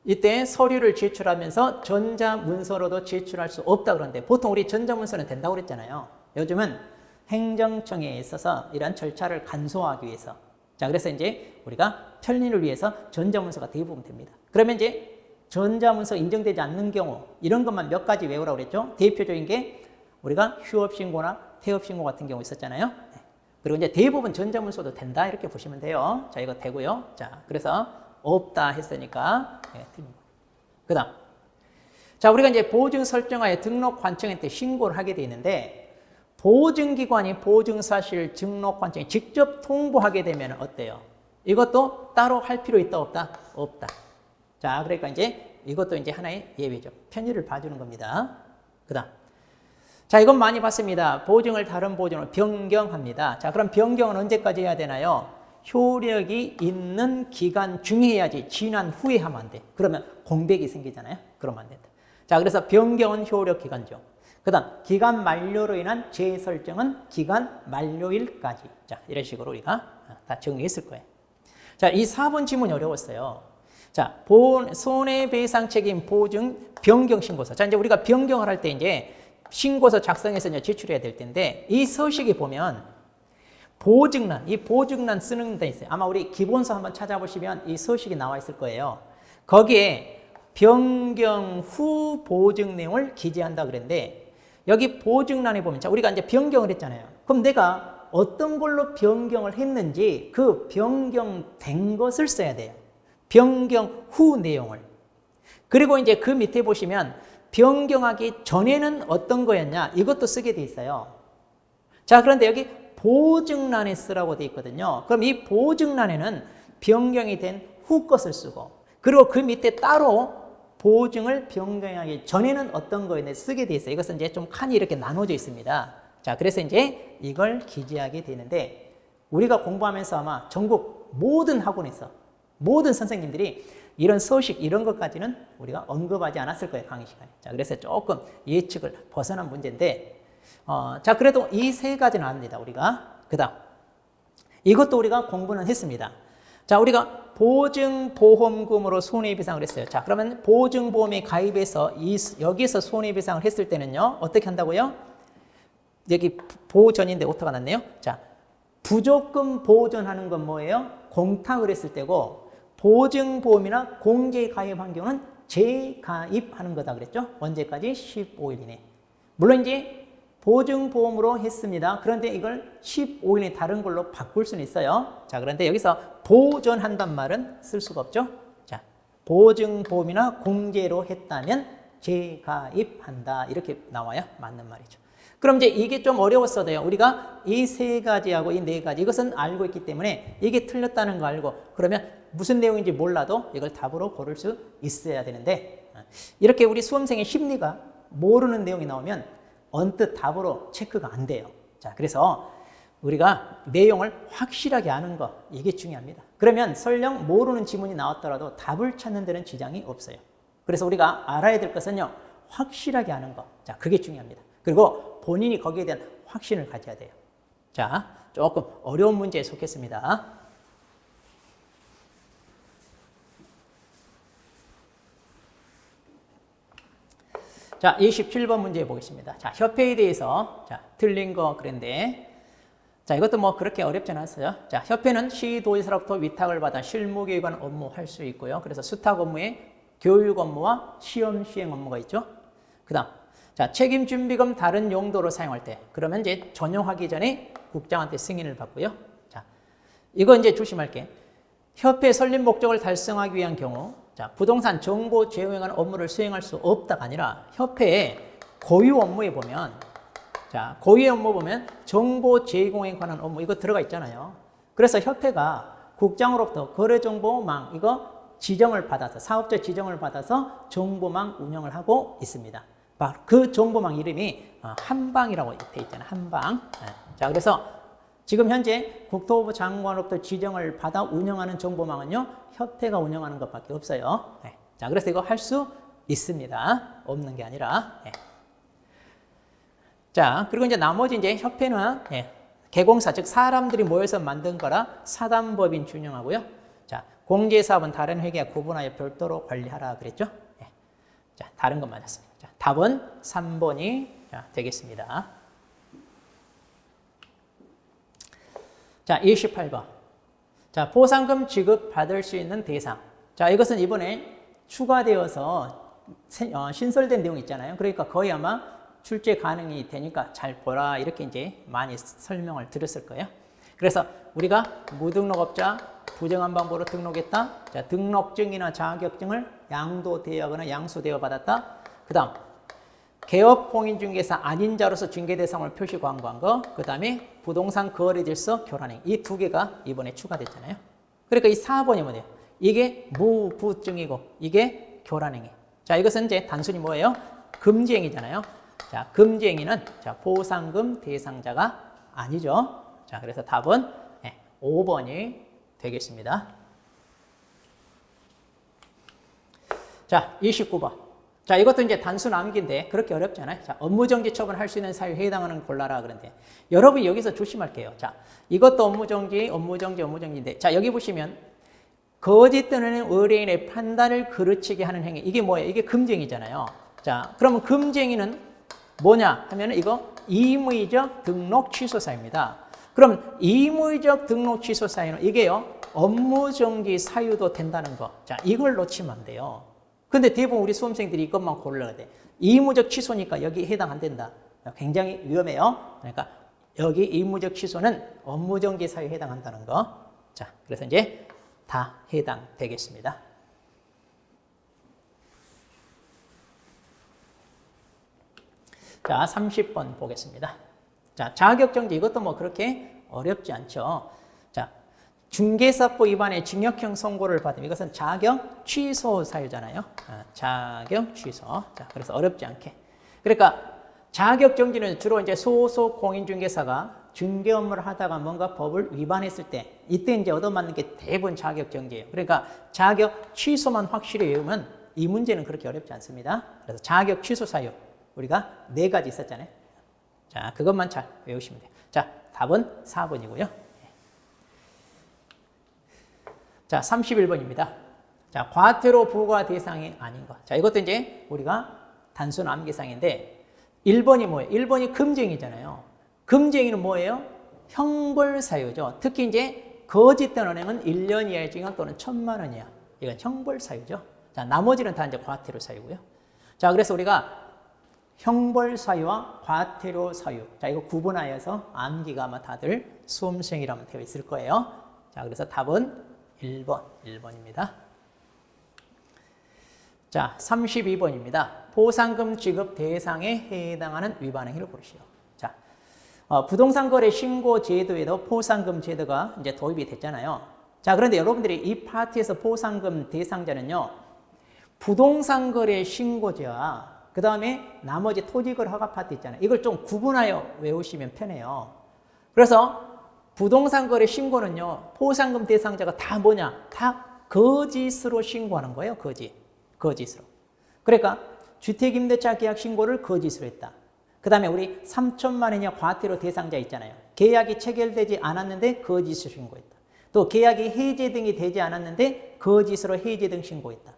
이때 서류를 제출하면서 전자문서로도 제출할 수 없다 그러는데, 보통 우리 전자문서는 된다고 그랬잖아요. 요즘은 행정청에 있어서 이런 절차를 간소화하기 위해서. 자, 그래서 이제 우리가 편리를 위해서 전자문서가 대부분 됩니다. 그러면 이제 전자문서 인정되지 않는 경우 이런 것만 몇 가지 외우라고 그랬죠. 대표적인 게 우리가 휴업신고나 퇴업신고 같은 경우 있었잖아요. 네. 그리고 이제 대부분 전자문서도 된다 이렇게 보시면 돼요. 자, 이거 되고요. 자, 그래서 없다 했으니까 네, 틀린 거. 그 다음, 자, 우리가 이제 보증 설정하에 등록관청한테 신고를 하게 돼 있는데 보증기관이 보증사실 등록관청에 직접 통보하게 되면 어때요? 이것도 따로 할 필요 있다 없다? 없다. 자, 그러니까 이제 이것도 이제 하나의 예외죠. 편의를 봐주는 겁니다. 그 다음, 자, 이건 많이 봤습니다. 보증을 다른 보증으로 변경합니다. 자, 그럼 변경은 언제까지 해야 되나요? 효력이 있는 기간 중에 해야지 지난 후에 하면 안 돼. 그러면 공백이 생기잖아요. 그러면 안 된다. 자, 그래서 변경은 효력 기간 중. 그 다음 기간 만료로 인한 재설정은 기간 만료일까지. 자, 이런 식으로 우리가 다 정리했을 거예요. 자, 이 4번 지문이 어려웠어요. 자, 손해배상 책임 보증 변경 신고서. 자, 이제 우리가 변경을 할 때 이제 신고서 작성해서 이제 제출해야 될 텐데, 이 서식에 보면 보증란, 이 보증란 쓰는 데 있어요. 아마 우리 기본서 한번 찾아보시면 이 서식이 나와 있을 거예요. 거기에 변경 후 보증 내용을 기재한다 그랬는데, 여기 보증란에 보면, 자, 우리가 이제 변경을 했잖아요. 그럼 내가 어떤 걸로 변경을 했는지 그 변경된 것을 써야 돼요. 변경 후 내용을. 그리고 이제 그 밑에 보시면 변경하기 전에는 어떤 거였냐, 이것도 쓰게 돼 있어요. 자, 그런데 여기 보증란에 쓰라고 돼 있거든요. 그럼 이 보증란에는 변경이 된 후 것을 쓰고, 그리고 그 밑에 따로 보증을 변경하기 전에는 어떤 거였는지 쓰게 돼 있어요. 이것은 이제 좀 칸이 이렇게 나눠져 있습니다. 자, 그래서 이제 이걸 기재하게 되는데, 우리가 공부하면서 아마 전국 모든 학원에서 모든 선생님들이 이런 서식, 이런 것까지는 우리가 언급하지 않았을 거예요, 강의 시간에. 자, 그래서 조금 예측을 벗어난 문제인데, 자, 그래도 이 세 가지는 압니다, 우리가. 그 다음, 이것도 우리가 공부는 했습니다. 자, 우리가 보증보험금으로 손해배상을 했어요. 자, 그러면 보증보험에 가입해서 여기서 손해배상을 했을 때는요, 어떻게 한다고요? 여기 보전인데 오타가 났네요. 자, 부조금 보전하는 건 뭐예요? 공탁을 했을 때고, 보증보험이나 공제에 가입한 경우는 재가입하는 거다 그랬죠? 언제까지? 15일 이내. 물론 이제 보증보험으로 했습니다. 그런데 이걸 15일 이내 다른 걸로 바꿀 수는 있어요. 자, 그런데 여기서 보전한단 말은 쓸 수가 없죠? 자, 보증보험이나 공제로 했다면 재가입한다. 이렇게 나와야 맞는 말이죠. 그럼 이제 이게 좀 어려웠어도요. 우리가 이 세 가지하고 이 네 가지, 이것은 알고 있기 때문에 이게 틀렸다는 거 알고, 그러면 무슨 내용인지 몰라도 이걸 답으로 고를 수 있어야 되는데, 이렇게 우리 수험생의 심리가 모르는 내용이 나오면 언뜻 답으로 체크가 안 돼요. 자, 그래서 우리가 내용을 확실하게 아는 거, 이게 중요합니다. 그러면 설령 모르는 지문이 나왔더라도 답을 찾는 데는 지장이 없어요. 그래서 우리가 알아야 될 것은요, 확실하게 아는 거. 자, 그게 중요합니다. 그리고 본인이 거기에 대한 확신을 가져야 돼요. 자, 조금 어려운 문제에 속했습니다. 자, 27번 문제 보겠습니다. 자, 협회에 대해서, 자, 틀린 거 그랬는데, 자, 이것도 뭐 그렇게 어렵지 않았어요. 자, 협회는 시도지사로부터 위탁을 받아 실무교육에 관한 업무 할 수 있고요. 그래서 수탁 업무에 교육 업무와 시험 시행 업무가 있죠. 그 다음, 자, 책임준비금 다른 용도로 사용할 때, 그러면 이제 전용하기 전에 국장한테 승인을 받고요. 자, 이거 이제 조심할 게, 협회 설립 목적을 달성하기 위한 경우, 자, 부동산 정보 제공에 관한 업무를 수행할 수 없다가 아니라, 협회의 고유 업무에 보면, 자, 고유 업무 보면 정보 제공에 관한 업무, 이거 들어가 있잖아요. 그래서 협회가 국장으로부터 거래정보망, 이거 지정을 받아서, 사업자 지정을 받아서 정보망 운영을 하고 있습니다. 그 정보망 이름이 한방이라고 되어 있잖아요. 한방. 자, 그래서 지금 현재 국토부 장관으로부터 지정을 받아 운영하는 정보망은요, 협회가 운영하는 것밖에 없어요. 자, 그래서 이거 할 수 있습니다. 없는 게 아니라. 자, 그리고 이제 나머지 이제 협회는 개공사, 즉 사람들이 모여서 만든 거라 사단법인 준용하고요. 자, 공제사업은 다른 회계와 구분하여 별도로 관리하라 그랬죠. 자, 다른 건 맞았습니다. 자, 답은 3번이 되겠습니다. 자, 28번. 자, 보상금 지급 받을 수 있는 대상. 자, 이것은 이번에 추가되어서 신설된 내용 있잖아요. 그러니까 거의 아마 출제 가능이 되니까 잘 보라, 이렇게 이제 많이 설명을 드렸을 거예요. 그래서 우리가 무등록업자 부정한 방법으로 등록했다. 자, 등록증이나 자격증을 양도되어거나 양수되어 받았다. 그 다음, 개업공인중개사 아닌 자로서 중개대상을 표시 광고한 거. 그 다음에 부동산 거래질서 교란행. 이 두 개가 이번에 추가됐잖아요. 그러니까 이 4번이 뭐예요? 이게 무부증이고 이게 교란행위. 자, 이것은 이제 단순히 뭐예요? 금지행위잖아요. 자, 금쟁이는 자, 보상금 대상자가 아니죠. 자, 그래서 답은 5번이 되겠습니다. 자, 29번. 자, 이것도 이제 단순 암기인데 그렇게 어렵지 않아요. 자, 업무정지 처분할 수 있는 사유에 해당하는 골라라 그런데 여러분 여기서 조심할게요. 자, 이것도 업무정지인데 자, 여기 보시면 거짓 떠는 의뢰인의 판단을 그르치게 하는 행위. 이게 뭐예요? 이게 금쟁이잖아요. 자, 그러면 금쟁이는 뭐냐 하면은 이거 임의적 등록 취소 사유입니다. 그럼 임의적 등록 취소 사유는 이게요, 업무정지 사유도 된다는 거. 자, 이걸 놓치면 안 돼요. 근데 대부분 우리 수험생들이 이것만 고르려고 돼. 의무적 취소니까 여기 해당 안 된다. 굉장히 위험해요. 그러니까 여기 의무적 취소는 업무정지 사유에 해당한다는 거. 자, 그래서 이제 다 해당되겠습니다. 자, 30번 보겠습니다. 자, 자격정지 이것도 뭐 그렇게 어렵지 않죠. 자, 중개사법 위반의 징역형 선고를 받으면 이것은 자격 취소 사유잖아요. 자격 취소. 자, 그래서 어렵지 않게. 그러니까 자격 정지는 주로 이제 소속 공인중개사가 중개 업무를 하다가 뭔가 법을 위반했을 때 이때 이제 얻어맞는 게 대부분 자격 정지예요. 그러니까 자격 취소만 확실히 외우면 이 문제는 그렇게 어렵지 않습니다. 그래서 자격 취소 사유 우리가 4가지 있었잖아요. 자, 그것만 잘 외우시면 돼요. 자, 답은 4번이고요. 자, 31번입니다. 자, 과태료 부과 대상이 아닌 것. 자, 이것도 이제 우리가 단순 암기상인데 1번이 뭐예요? 1번이 금쟁이잖아요. 금쟁이는 뭐예요? 형벌사유죠. 특히 이제 거짓 떠는 1년 이하의 징역 또는 1,000만 원 이하. 이건 형벌사유죠. 자, 나머지는 다 이제 과태료 사유고요. 자, 그래서 우리가 형벌사유와 과태료 사유. 자, 이거 구분하여서 암기가 아마 다들 수험생이라면 되어 있을 거예요. 자, 그래서 답은 1번입니다. 자, 32번입니다. 보상금 지급 대상에 해당하는 위반 행위를 고르시오. 자, 부동산 거래 신고 제도에도 보상금 제도가 이제 도입이 됐잖아요. 자, 그런데 여러분들이 이 파트에서 보상금 대상자는요, 부동산 거래 신고제와 그 다음에 나머지 토지거래 허가 파트 있잖아요. 이걸 좀 구분하여 외우시면 편해요. 그래서 부동산 거래 신고는요, 보상금 대상자가 다 뭐냐? 다 거짓으로 신고하는 거예요. 거짓으로. 그러니까 주택임대차 계약 신고를 거짓으로 했다. 그 다음에 우리 3천만 원이냐 과태료 대상자 있잖아요. 계약이 체결되지 않았는데 거짓으로 신고했다. 또 계약이 해제 등이 되지 않았는데 거짓으로 해제 등 신고했다.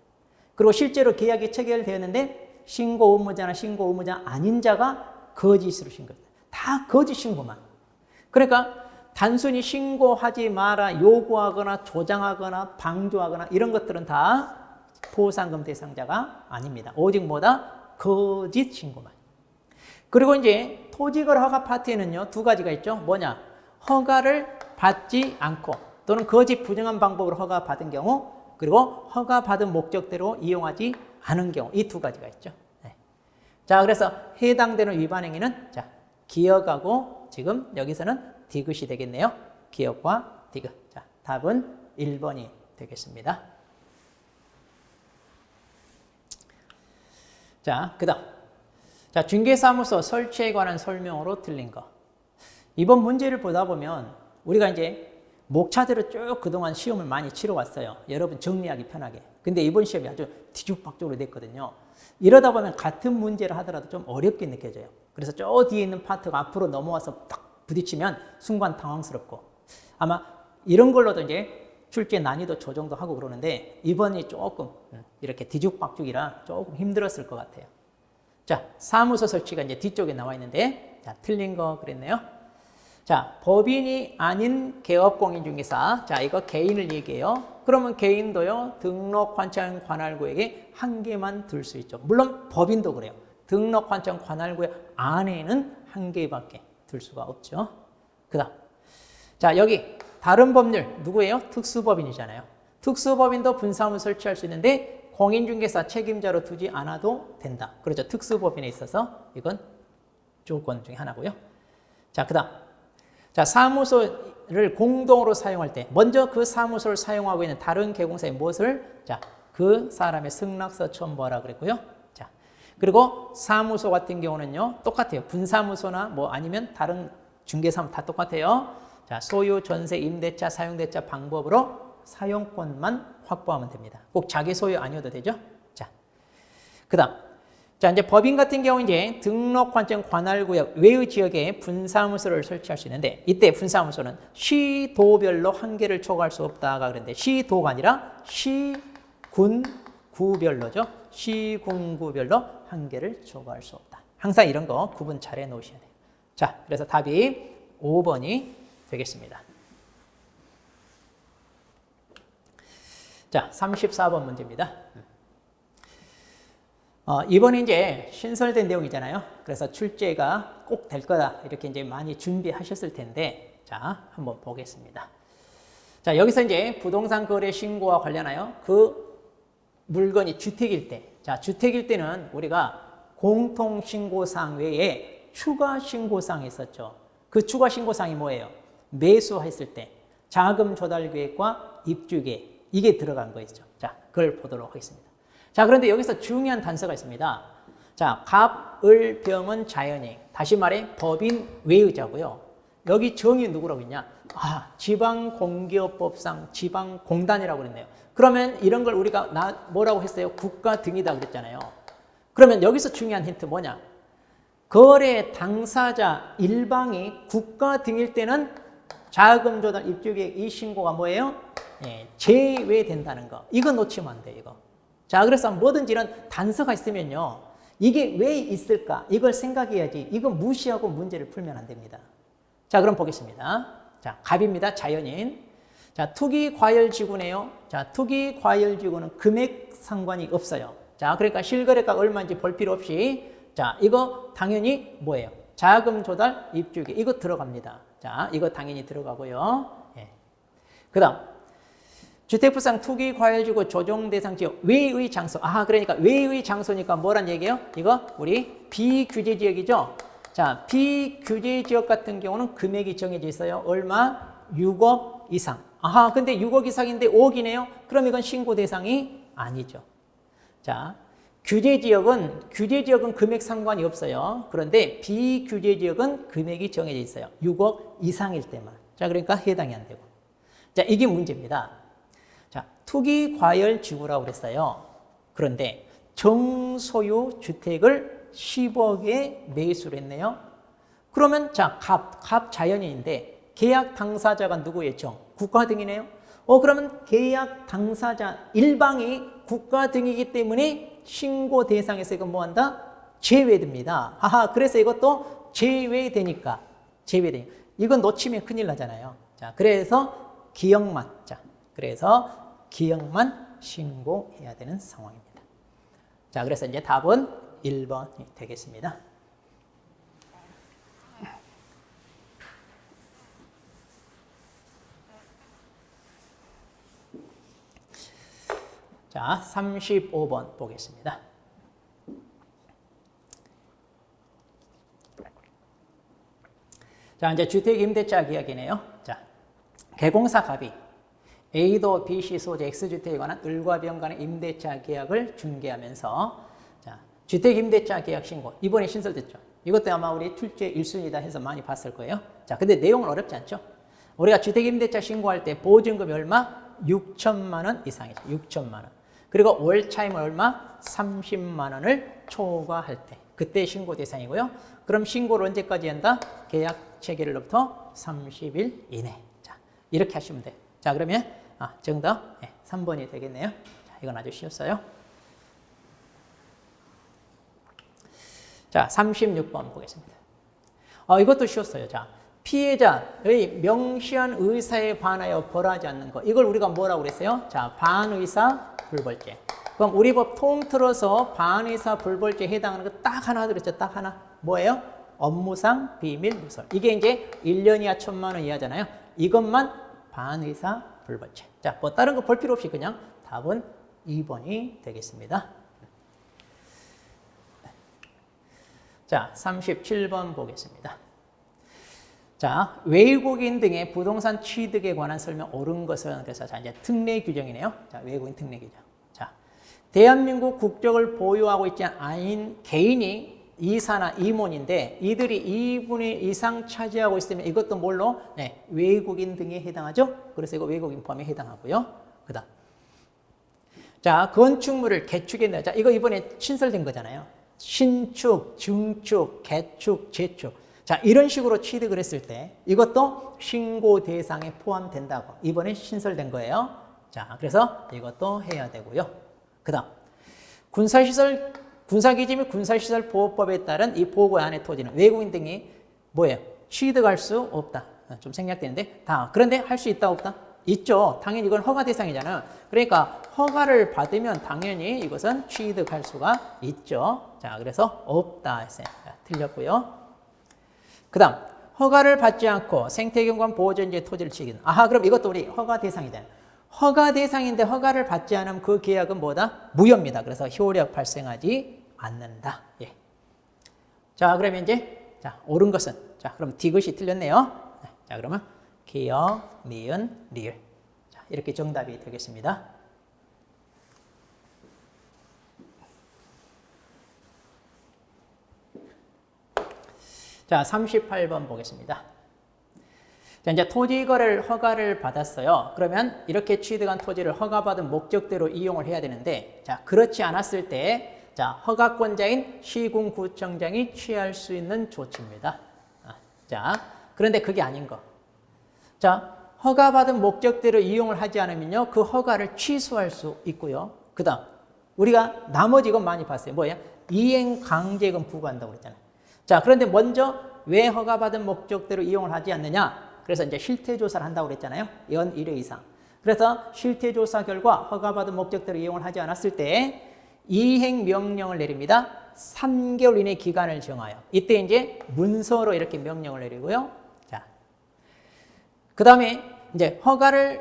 그리고 실제로 계약이 체결되었는데 신고 의무자나 신고 의무자 아닌 자가 거짓으로 신고했다. 다 거짓 신고만. 그러니까 단순히 신고하지 마라 요구하거나 조장하거나 방조하거나 이런 것들은 다 보상금 대상자가 아닙니다. 오직 뭐다? 거짓 신고만. 그리고 이제 토지거래 허가 파트에는요, 2가지가 있죠. 뭐냐? 허가를 받지 않고 또는 거짓 부정한 방법으로 허가받은 경우, 그리고 허가받은 목적대로 이용하지 않은 경우, 이 2가지가 있죠. 네. 자, 그래서 해당되는 위반 행위는 자, 기억하고 지금 여기서는 디귿이 되겠네요. 기억과 디귿. 자, 답은 1번이 되겠습니다. 자, 그 다음. 자, 중개사무소 설치에 관한 설명으로 틀린 거. 이번 문제를 보다 보면 우리가 이제 목차대로 쭉 그동안 시험을 많이 치러 왔어요. 여러분 정리하기 편하게. 근데 이번 시험이 아주 뒤죽박죽으로 됐거든요. 이러다 보면 같은 문제를 하더라도 좀 어렵게 느껴져요. 그래서 저 뒤에 있는 파트가 앞으로 넘어와서 딱 부딪히면 순간 당황스럽고, 아마 이런 걸로도 이제 출제 난이도 조정도 하고 그러는데 이번이 조금 이렇게 뒤죽박죽이라 조금 힘들었을 것 같아요. 자, 사무소 설치가 이제 뒤쪽에 나와 있는데, 자, 틀린 거 그랬네요. 자, 법인이 아닌 개업공인중개사. 자, 이거 개인을 얘기해요. 그러면 개인도요, 등록 환청 관할구역에 한 개만 들 수 있죠. 물론 법인도 그래요. 등록 환청 관할구역 안에는 한 개밖에 들 수가 없죠. 그 다음. 자, 여기 다른 법률 누구예요? 특수법인이잖아요. 특수법인도 분사무소 설치할 수 있는데 공인중개사 책임자로 두지 않아도 된다. 그렇죠. 특수법인에 있어서 이건 조건 중에 하나고요. 자, 그 다음. 자, 사무소를 공동으로 사용할 때 먼저 그 사무소를 사용하고 있는 다른 개공사의 무엇을? 자, 그 사람의 승낙서 첨부하라 그랬고요. 자, 그리고 사무소 같은 경우는요, 똑같아요. 분사무소나 뭐 아니면 다른 중개사무 다 똑같아요. 자, 소유, 전세, 임대차, 사용대차 방법으로 사용권만 확보하면 됩니다. 꼭 자기 소유 아니어도 되죠. 자, 그다음. 자, 이제 법인 같은 경우 이제 등록 관청 관할구역 외의 지역에 분사무소를 설치할 수 있는데, 이때 분사무소는 시도별로 한계를 초과할 수 없다가 그랬는데, 시도가 아니라 시군구별로죠. 시군구별로 한계를 초과할 수 없다. 항상 이런 거 구분 잘 해 놓으셔야 돼요. 자, 그래서 답이 5번이 되겠습니다. 자, 34번 문제입니다. 이번에 이제 신설된 내용이잖아요. 그래서 출제가 꼭 될 거다. 이렇게 이제 많이 준비하셨을 텐데, 자, 한번 보겠습니다. 자, 여기서 이제 부동산 거래 신고와 관련하여 그 물건이 주택일 때, 자, 주택일 때는 우리가 공통신고사항 외에 추가신고사항이 있었죠. 그 추가신고사항이 뭐예요? 매수했을 때 자금 조달 계획과 입주 계획, 이게 들어간 거있죠. 자, 그걸 보도록 하겠습니다. 자, 그런데 여기서 중요한 단서가 있습니다. 자, 갑, 을, 병은 자연이익. 다시 말해 법인 외의자고요. 여기 정의 누구라고 했냐? 아, 지방공기업법상 지방공단이라고 그랬네요. 그러면 이런 걸 우리가 뭐라고 했어요? 국가 등이다 그랬잖아요. 그러면 여기서 중요한 힌트 뭐냐? 거래 당사자 일방이 국가 등일 때는 자금 조달 입주계획 이 신고가 뭐예요? 예, 제외된다는 거. 이거 놓치면 안 돼요, 이거. 자, 그래서 뭐든지 이런 단서가 있으면요, 이게 왜 있을까? 이걸 생각해야지. 이거 무시하고 문제를 풀면 안 됩니다. 자, 그럼 보겠습니다. 자, 갑입니다. 자연인. 자, 투기과열지구네요. 자, 투기과열지구는 금액 상관이 없어요. 자, 그러니까 실거래가 얼마인지 볼 필요 없이, 자, 이거 당연히 뭐예요? 자금 조달 입주계획. 이거 들어갑니다. 자, 이거 당연히 들어가고요. 예. 그 다음. 주택부상 투기과열지구 조정대상지역 외의 장소. 아, 그러니까 외의 장소니까 뭐란 얘기예요? 이거 우리 비규제지역이죠. 자, 비규제지역 같은 경우는 금액이 정해져 있어요. 얼마? 6억 이상. 아하, 근데 6억 이상인데 5억이네요. 그럼 이건 신고 대상이 아니죠. 자, 규제지역은 금액 상관이 없어요. 그런데 비규제지역은 금액이 정해져 있어요. 6억 이상일 때만. 자, 그러니까 해당이 안 되고. 자, 이게 문제입니다. 자, 투기과열지구라고 그랬어요. 그런데 정소유 주택을 10억에 매수를 했네요. 그러면 자, 갑 자연인인데 계약 당사자가 누구였죠? 국가 등이네요. 그러면 계약 당사자 일방이 국가 등이기 때문에 신고 대상에서 이거 뭐한다? 제외됩니다. 아하, 그래서 이것도 제외되니까. 이건 놓치면 큰일 나잖아요. 자, 그래서 기억만. 자, 그래서 기억만 신고해야 되는 상황입니다. 자, 그래서 이제 답은 1번이 되겠습니다. 자, 35번 보겠습니다. 자, 이제 주택임대차 계약이네요. 자, 개공사 갑이 A도 BC 소재 X주택에 관한 을과 병 간의 임대차 계약을 중개하면서, 자, 주택임대차 계약 신고. 이번에 신설됐죠. 이것도 아마 우리 출제 1순위다 해서 많이 봤을 거예요. 자, 근데 내용은 어렵지 않죠? 우리가 주택임대차 신고할 때 보증금이 얼마? 6천만 원 이상이죠. 6천만 원. 그리고 월차임은 얼마? 30만 원을 초과할 때. 그때 신고 대상이고요. 그럼 신고를 언제까지 한다? 계약 체결일로부터 30일 이내. 자, 이렇게 하시면 돼요. 자, 그러면 정답 3번이 되겠네요. 자, 이건 아주 쉬웠어요. 자, 36번 보겠습니다. 이것도 쉬웠어요. 자, 피해자의 명시한 의사에 반하여 벌하지 않는 것. 이걸 우리가 뭐라고 그랬어요? 자, 반의사 불벌죄. 그럼 우리 법 통틀어서 반의사 불벌죄에 해당하는 거 딱 하나 들었죠. 딱 하나. 뭐예요? 업무상 비밀 누설. 이게 이제 1년 이하 1,000만 원 이하잖아요. 이것만 반의사 불벌죄. 자, 뭐 다른 거 볼 필요 없이 그냥 답은 2번이 되겠습니다. 자, 37번 보겠습니다. 자, 외국인 등의 부동산 취득에 관한 설명 옳은 것은, 그래서 자, 이제 특례 규정이네요. 자, 외국인 특례 규정. 자, 대한민국 국적을 보유하고 있지 않은 개인이 이사나 임원인데 이들이 2분의 1 이상 차지하고 있으면 이것도 뭘로? 네, 외국인 등에 해당하죠. 그래서 이거 외국인 포함에 해당하고요. 그다음, 자, 건축물을 개축했다. 자, 이거 이번에 신설된 거잖아요. 신축, 증축, 개축, 재축. 자, 이런 식으로 취득을 했을 때 이것도 신고 대상에 포함된다고 이번에 신설된 거예요. 자, 그래서 이것도 해야 되고요. 그다음, 군사시설, 군사기지 및 군사시설 보호법에 따른 이 보고 안의 토지는 외국인 등이 뭐예요? 취득할 수 없다. 좀 생략되는데 다. 그런데 할 수 있다 없다? 있죠. 당연히 이건 허가 대상이잖아요. 그러니까 허가를 받으면 당연히 이것은 취득할 수가 있죠. 자, 그래서 없다 했어요. 자, 틀렸고요. 그 다음, 허가를 받지 않고 생태경관 보호전지의 토지를 취득. 아하, 그럼 이것도 우리 허가 대상이잖아요. 허가 대상인데 허가를 받지 않으면 그 계약은 뭐다? 무효입니다. 그래서 효력 발생하지 않는다. 예. 자, 그러면 이제, 자, 옳은 것은, 자, 그럼 디귿이 틀렸네요. 자, 그러면 기역, 니은, 리을. 자, 이렇게 정답이 되겠습니다. 자, 38번 보겠습니다. 자, 이제 토지 거래를 허가를 받았어요. 그러면 이렇게 취득한 토지를 허가받은 목적대로 이용을 해야 되는데, 자, 그렇지 않았을 때, 자, 허가권자인 시군구청장이 취할 수 있는 조치입니다. 자, 그런데 그게 아닌 거. 자, 허가받은 목적대로 이용을 하지 않으면요, 그 허가를 취소할 수 있고요. 그 다음, 우리가 나머지 이건 많이 봤어요. 뭐야? 이행 강제금 부과한다고 그랬잖아요. 자, 그런데 먼저 왜 허가받은 목적대로 이용을 하지 않느냐? 그래서 이제 실태조사를 한다고 그랬잖아요. 연 1회 이상. 그래서 실태조사 결과 허가받은 목적대로 이용을 하지 않았을 때 이행명령을 내립니다. 3개월 이내 기간을 정하여. 이때 이제 문서로 이렇게 명령을 내리고요. 자, 그 다음에 이제 허가를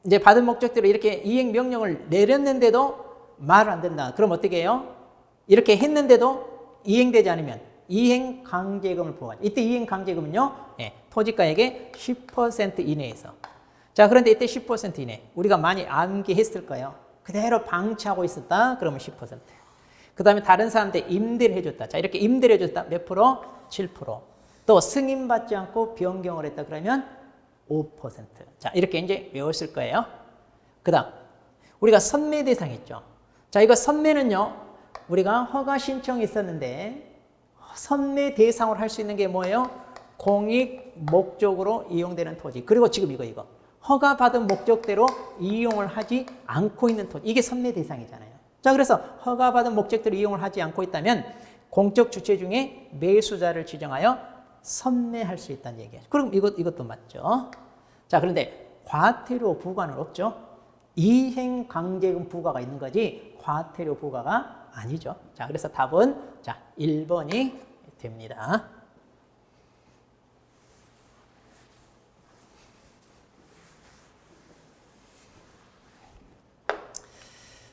이제 받은 목적대로 이렇게 이행명령을 내렸는데도 말을 안 된다. 그럼 어떻게 해요? 이렇게 했는데도 이행되지 않으면 이행강제금을 부과하죠. 이때 이행강제금은요, 예, 토지가액의 10% 이내에서. 자, 그런데 이때 10% 이내. 우리가 많이 암기했을 거예요. 그대로 방치하고 있었다. 그러면 10%. 그 다음에 다른 사람한테 임대를 해줬다. 자, 이렇게 임대를 해줬다. 몇 프로? 7%. 또 승인받지 않고 변경을 했다. 그러면 5%. 자, 이렇게 이제 외웠을 거예요. 그 다음, 우리가 선매 대상 있죠. 자, 이거 선매는요, 우리가 허가 신청이 있었는데, 선매 대상으로 할 수 있는 게 뭐예요? 공익 목적으로 이용되는 토지. 그리고 지금 이거. 허가받은 목적대로 이용을 하지 않고 있는 토지. 이게 선매 대상이잖아요. 자, 그래서 허가받은 목적대로 이용을 하지 않고 있다면 공적 주체 중에 매수자를 지정하여 선매할 수 있다는 얘기예요. 그럼 이것도 맞죠. 자, 그런데 과태료 부과는 없죠. 이행 강제금 부과가 있는 거지 과태료 부과가 아니죠. 자, 그래서 답은 자, 1번이 됩니다.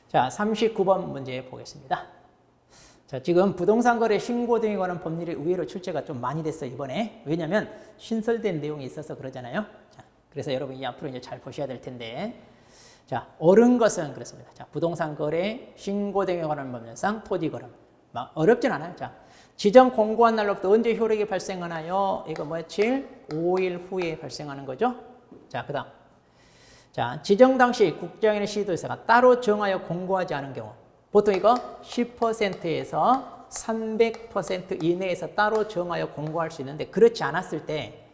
자, 39번 문제 보겠습니다. 자, 지금 부동산 거래 신고 등에 관한 법률이 의외로 출제가 좀 많이 됐어요, 이번에. 왜냐면 신설된 내용이 있어서 그러잖아요. 자, 그래서 여러분이 앞으로 이제 잘 보셔야 될 텐데. 자, 옳은 것은 그렇습니다. 자, 부동산 거래 신고 등에 관한 법률상 토지 거래. 막 어렵진 않아요. 자, 지정 공고한 날로부터 언제 효력이 발생하나요? 이거 뭐야? 5일 후에 발생하는 거죠. 자, 그다음. 자, 지정 당시 국장이나 시도지사가 따로 정하여 공고하지 않은 경우. 보통 이거 10%에서 300% 이내에서 따로 정하여 공고할 수 있는데 그렇지 않았을 때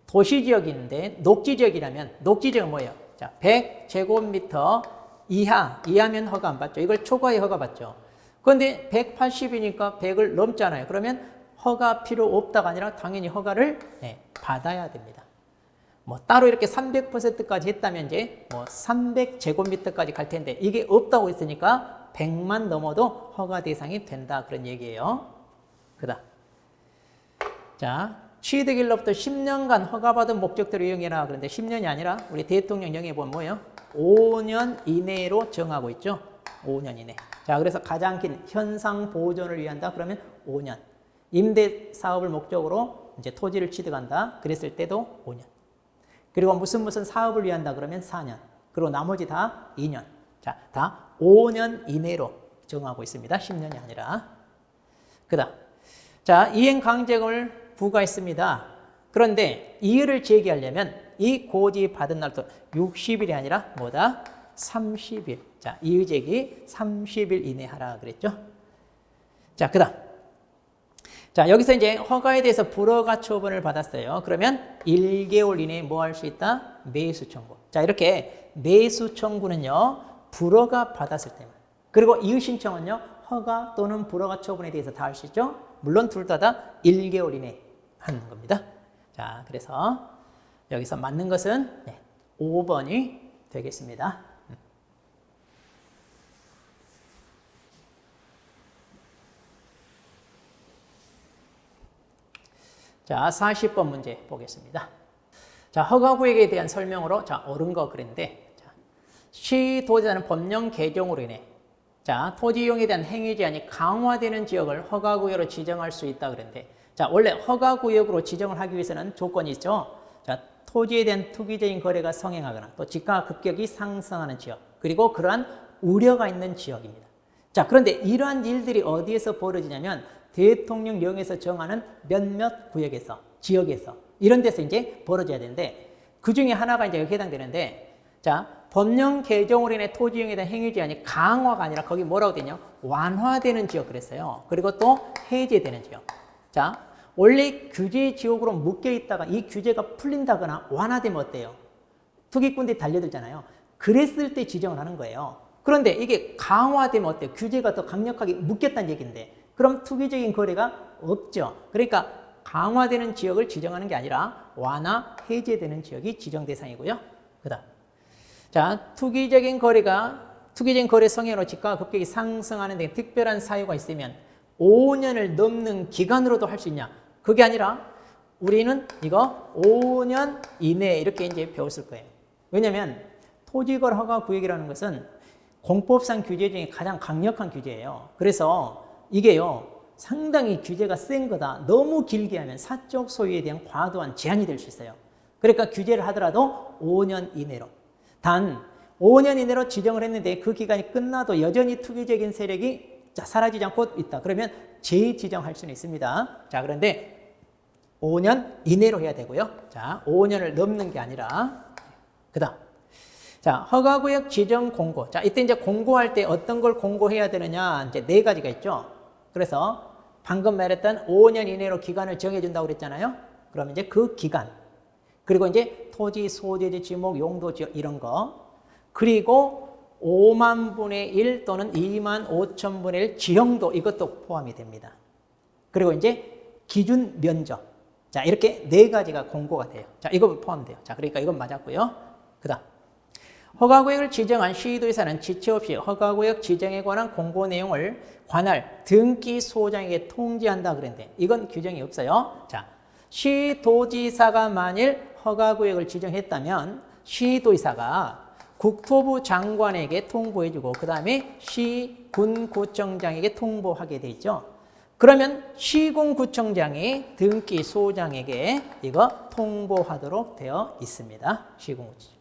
도시지역인데 녹지지역이라면 녹지지역은 뭐예요? 자, 100제곱미터 이하면 허가 안 받죠. 이걸 초과에 허가 받죠. 그런데 180이니까 100을 넘잖아요. 그러면 허가 필요 없다가 아니라 당연히 허가를 받아야 됩니다. 뭐 따로 이렇게 300%까지 했다면 이제 뭐 300제곱미터까지 갈 텐데 이게 없다고 했으니까 100만 넘어도 허가 대상이 된다 그런 얘기예요. 그다음, 자, 취득일로부터 10년간 허가받은 목적대로 이용해라. 그런데 10년이 아니라 우리 대통령령에 보면 뭐예요? 5년 이내로 정하고 있죠. 5년 이내. 자, 그래서 가장 긴 현상 보존을 위한다. 그러면 5년. 임대 사업을 목적으로 이제 토지를 취득한다. 그랬을 때도 5년. 그리고 무슨 사업을 위한다. 그러면 4년. 그리고 나머지 다 2년. 자, 다 5년 이내로 정하고 있습니다. 10년이 아니라. 그다음, 자, 이행 강제금을 부과했습니다. 그런데 이의를 제기하려면 이 고지 받은 날부터 60일이 아니라 뭐다? 30일. 자, 이의 제기 30일 이내 하라 그랬죠. 자, 그다음. 자, 여기서 이제 허가에 대해서 불허가 처분을 받았어요. 그러면 1개월 이내에 뭐 할 수 있다? 매수 청구. 자, 이렇게 매수 청구는요, 불허가 받았을 때만. 그리고 이의 신청은요, 허가 또는 불허가 처분에 대해서 다 할 수 있죠. 물론 둘 다 1개월 이내에 하는 겁니다. 자, 그래서 여기서 맞는 것은 5번이 되겠습니다. 자, 40번 문제 보겠습니다. 자, 허가구역에 대한 설명으로, 자, 옳은 거 그랬는데, 자, 시도지사는 법령 개정으로 인해, 자, 토지 이용에 대한 행위 제한이 강화되는 지역을 허가구역으로 지정할 수 있다 그랬는데, 자, 원래 허가구역으로 지정을 하기 위해서는 조건이 있죠. 자, 토지에 대한 투기적인 거래가 성행하거나 또 지가가 급격히 상승하는 지역, 그리고 그러한 우려가 있는 지역입니다. 자, 그런데 이러한 일들이 어디에서 벌어지냐면 대통령령에서 정하는 몇몇 구역에서, 지역에서, 이런 데서 이제 벌어져야 되는데, 그 중에 하나가 이제 해당되는데, 자, 법령 개정으로 인해 토지 이용에 대한 행위 제한이 강화가 아니라 거기 뭐라고 되냐? 완화되는 지역 그랬어요. 그리고 또 해제되는 지역. 자, 원래 규제 지역으로 묶여 있다가 이 규제가 풀린다거나 완화되면 어때요? 투기꾼들이 달려들잖아요. 그랬을 때 지정을 하는 거예요. 그런데 이게 강화되면 어때요? 규제가 더 강력하게 묶였다는 얘기인데, 그럼 투기적인 거래가 없죠. 그러니까 강화되는 지역을 지정하는 게 아니라 완화, 해제되는 지역이 지정 대상이고요. 그다음, 자, 투기적인 거래 성향으로 지가가 급격히 상승하는 데 특별한 사유가 있으면 5년을 넘는 기간으로도 할 수 있냐? 그게 아니라 우리는 이거 5년 이내에 이렇게 이제 배웠을 거예요. 왜냐면 토지거래 허가 구역이라는 것은 공법상 규제 중에 가장 강력한 규제예요. 그래서 이게요, 상당히 규제가 센 거다. 너무 길게 하면 사적 소유에 대한 과도한 제한이 될 수 있어요. 그러니까 규제를 하더라도 5년 이내로. 단 5년 이내로 지정을 했는데 그 기간이 끝나도 여전히 투기적인 세력이 사라지지 않고 있다. 그러면 재지정할 수는 있습니다. 자, 그런데 5년 이내로 해야 되고요. 자, 5년을 넘는 게 아니라. 그다음, 자, 허가구역 지정 공고. 자, 이때 이제 공고할 때 어떤 걸 공고해야 되느냐? 이제 4가지가 있죠. 그래서 방금 말했던 5년 이내로 기간을 정해준다고 그랬잖아요. 그러면 이제 그 기간, 그리고 이제 토지, 소재지, 지목, 용도, 지역 이런 거, 그리고 5만 분의 1 또는 2만 5천 분의 1 지형도 이것도 포함이 됩니다. 그리고 이제 기준 면적. 자, 이렇게 4가지가 공고가 돼요. 자, 이거 포함돼요. 자, 그러니까 이건 맞았고요. 그 다음, 허가구역을 지정한 시도지사는 지체 없이 허가구역 지정에 관한 공고 내용을 관할 등기소장에게 통지한다 그랬는데 이건 규정이 없어요. 자, 시도지사가 만일 허가구역을 지정했다면 시도지사가 국토부 장관에게 통보해주고 그 다음에 시군구청장에게 통보하게 돼 있죠. 그러면 시군구청장이 등기소장에게 이거 통보하도록 되어 있습니다. 시군구청.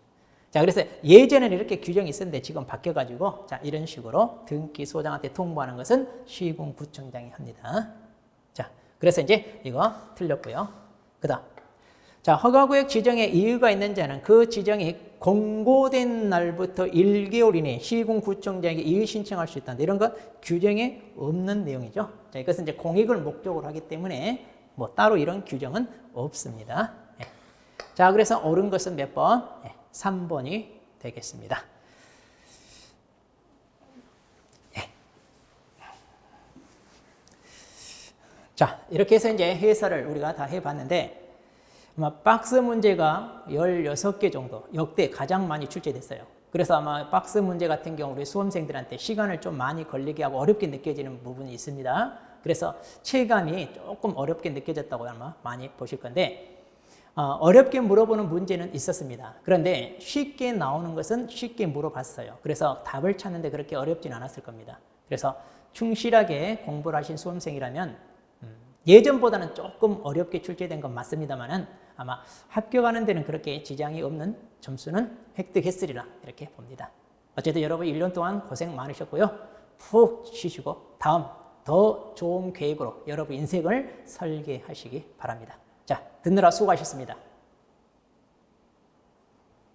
자, 그래서 예전에는 이렇게 규정이 있었는데 지금 바뀌어가지고 자, 이런 식으로 등기소장한테 통보하는 것은 시군구청장이 합니다. 자, 그래서 이제 이거 틀렸고요. 그 다음, 자, 허가구역 지정에 이유가 있는 자는 그 지정이 공고된 날부터 1개월 이내에 시군구청장에게 이의 신청할 수 있다. 이런 것 규정에 없는 내용이죠. 자, 이것은 이제 공익을 목적으로 하기 때문에 뭐 따로 이런 규정은 없습니다. 예. 자, 그래서 옳은 것은 몇 번? 예. 3번이 되겠습니다. 예. 자, 이렇게 해서 이제 해설을 우리가 다 해봤는데 아마 박스 문제가 16개 정도 역대 가장 많이 출제됐어요. 그래서 아마 박스 문제 같은 경우 우리 수험생들한테 시간을 좀 많이 걸리게 하고 어렵게 느껴지는 부분이 있습니다. 그래서 체감이 조금 어렵게 느껴졌다고 아마 많이 보실 건데 어렵게 물어보는 문제는 있었습니다. 그런데 쉽게 나오는 것은 쉽게 물어봤어요. 그래서 답을 찾는데 그렇게 어렵진 않았을 겁니다. 그래서 충실하게 공부를 하신 수험생이라면 예전보다는 조금 어렵게 출제된 건 맞습니다만은 아마 합격하는 데는 그렇게 지장이 없는 점수는 획득했으리라 이렇게 봅니다. 어쨌든 여러분 1년 동안 고생 많으셨고요. 푹 쉬시고 다음 더 좋은 계획으로 여러분 인생을 설계하시기 바랍니다. 자, 듣느라 수고하셨습니다.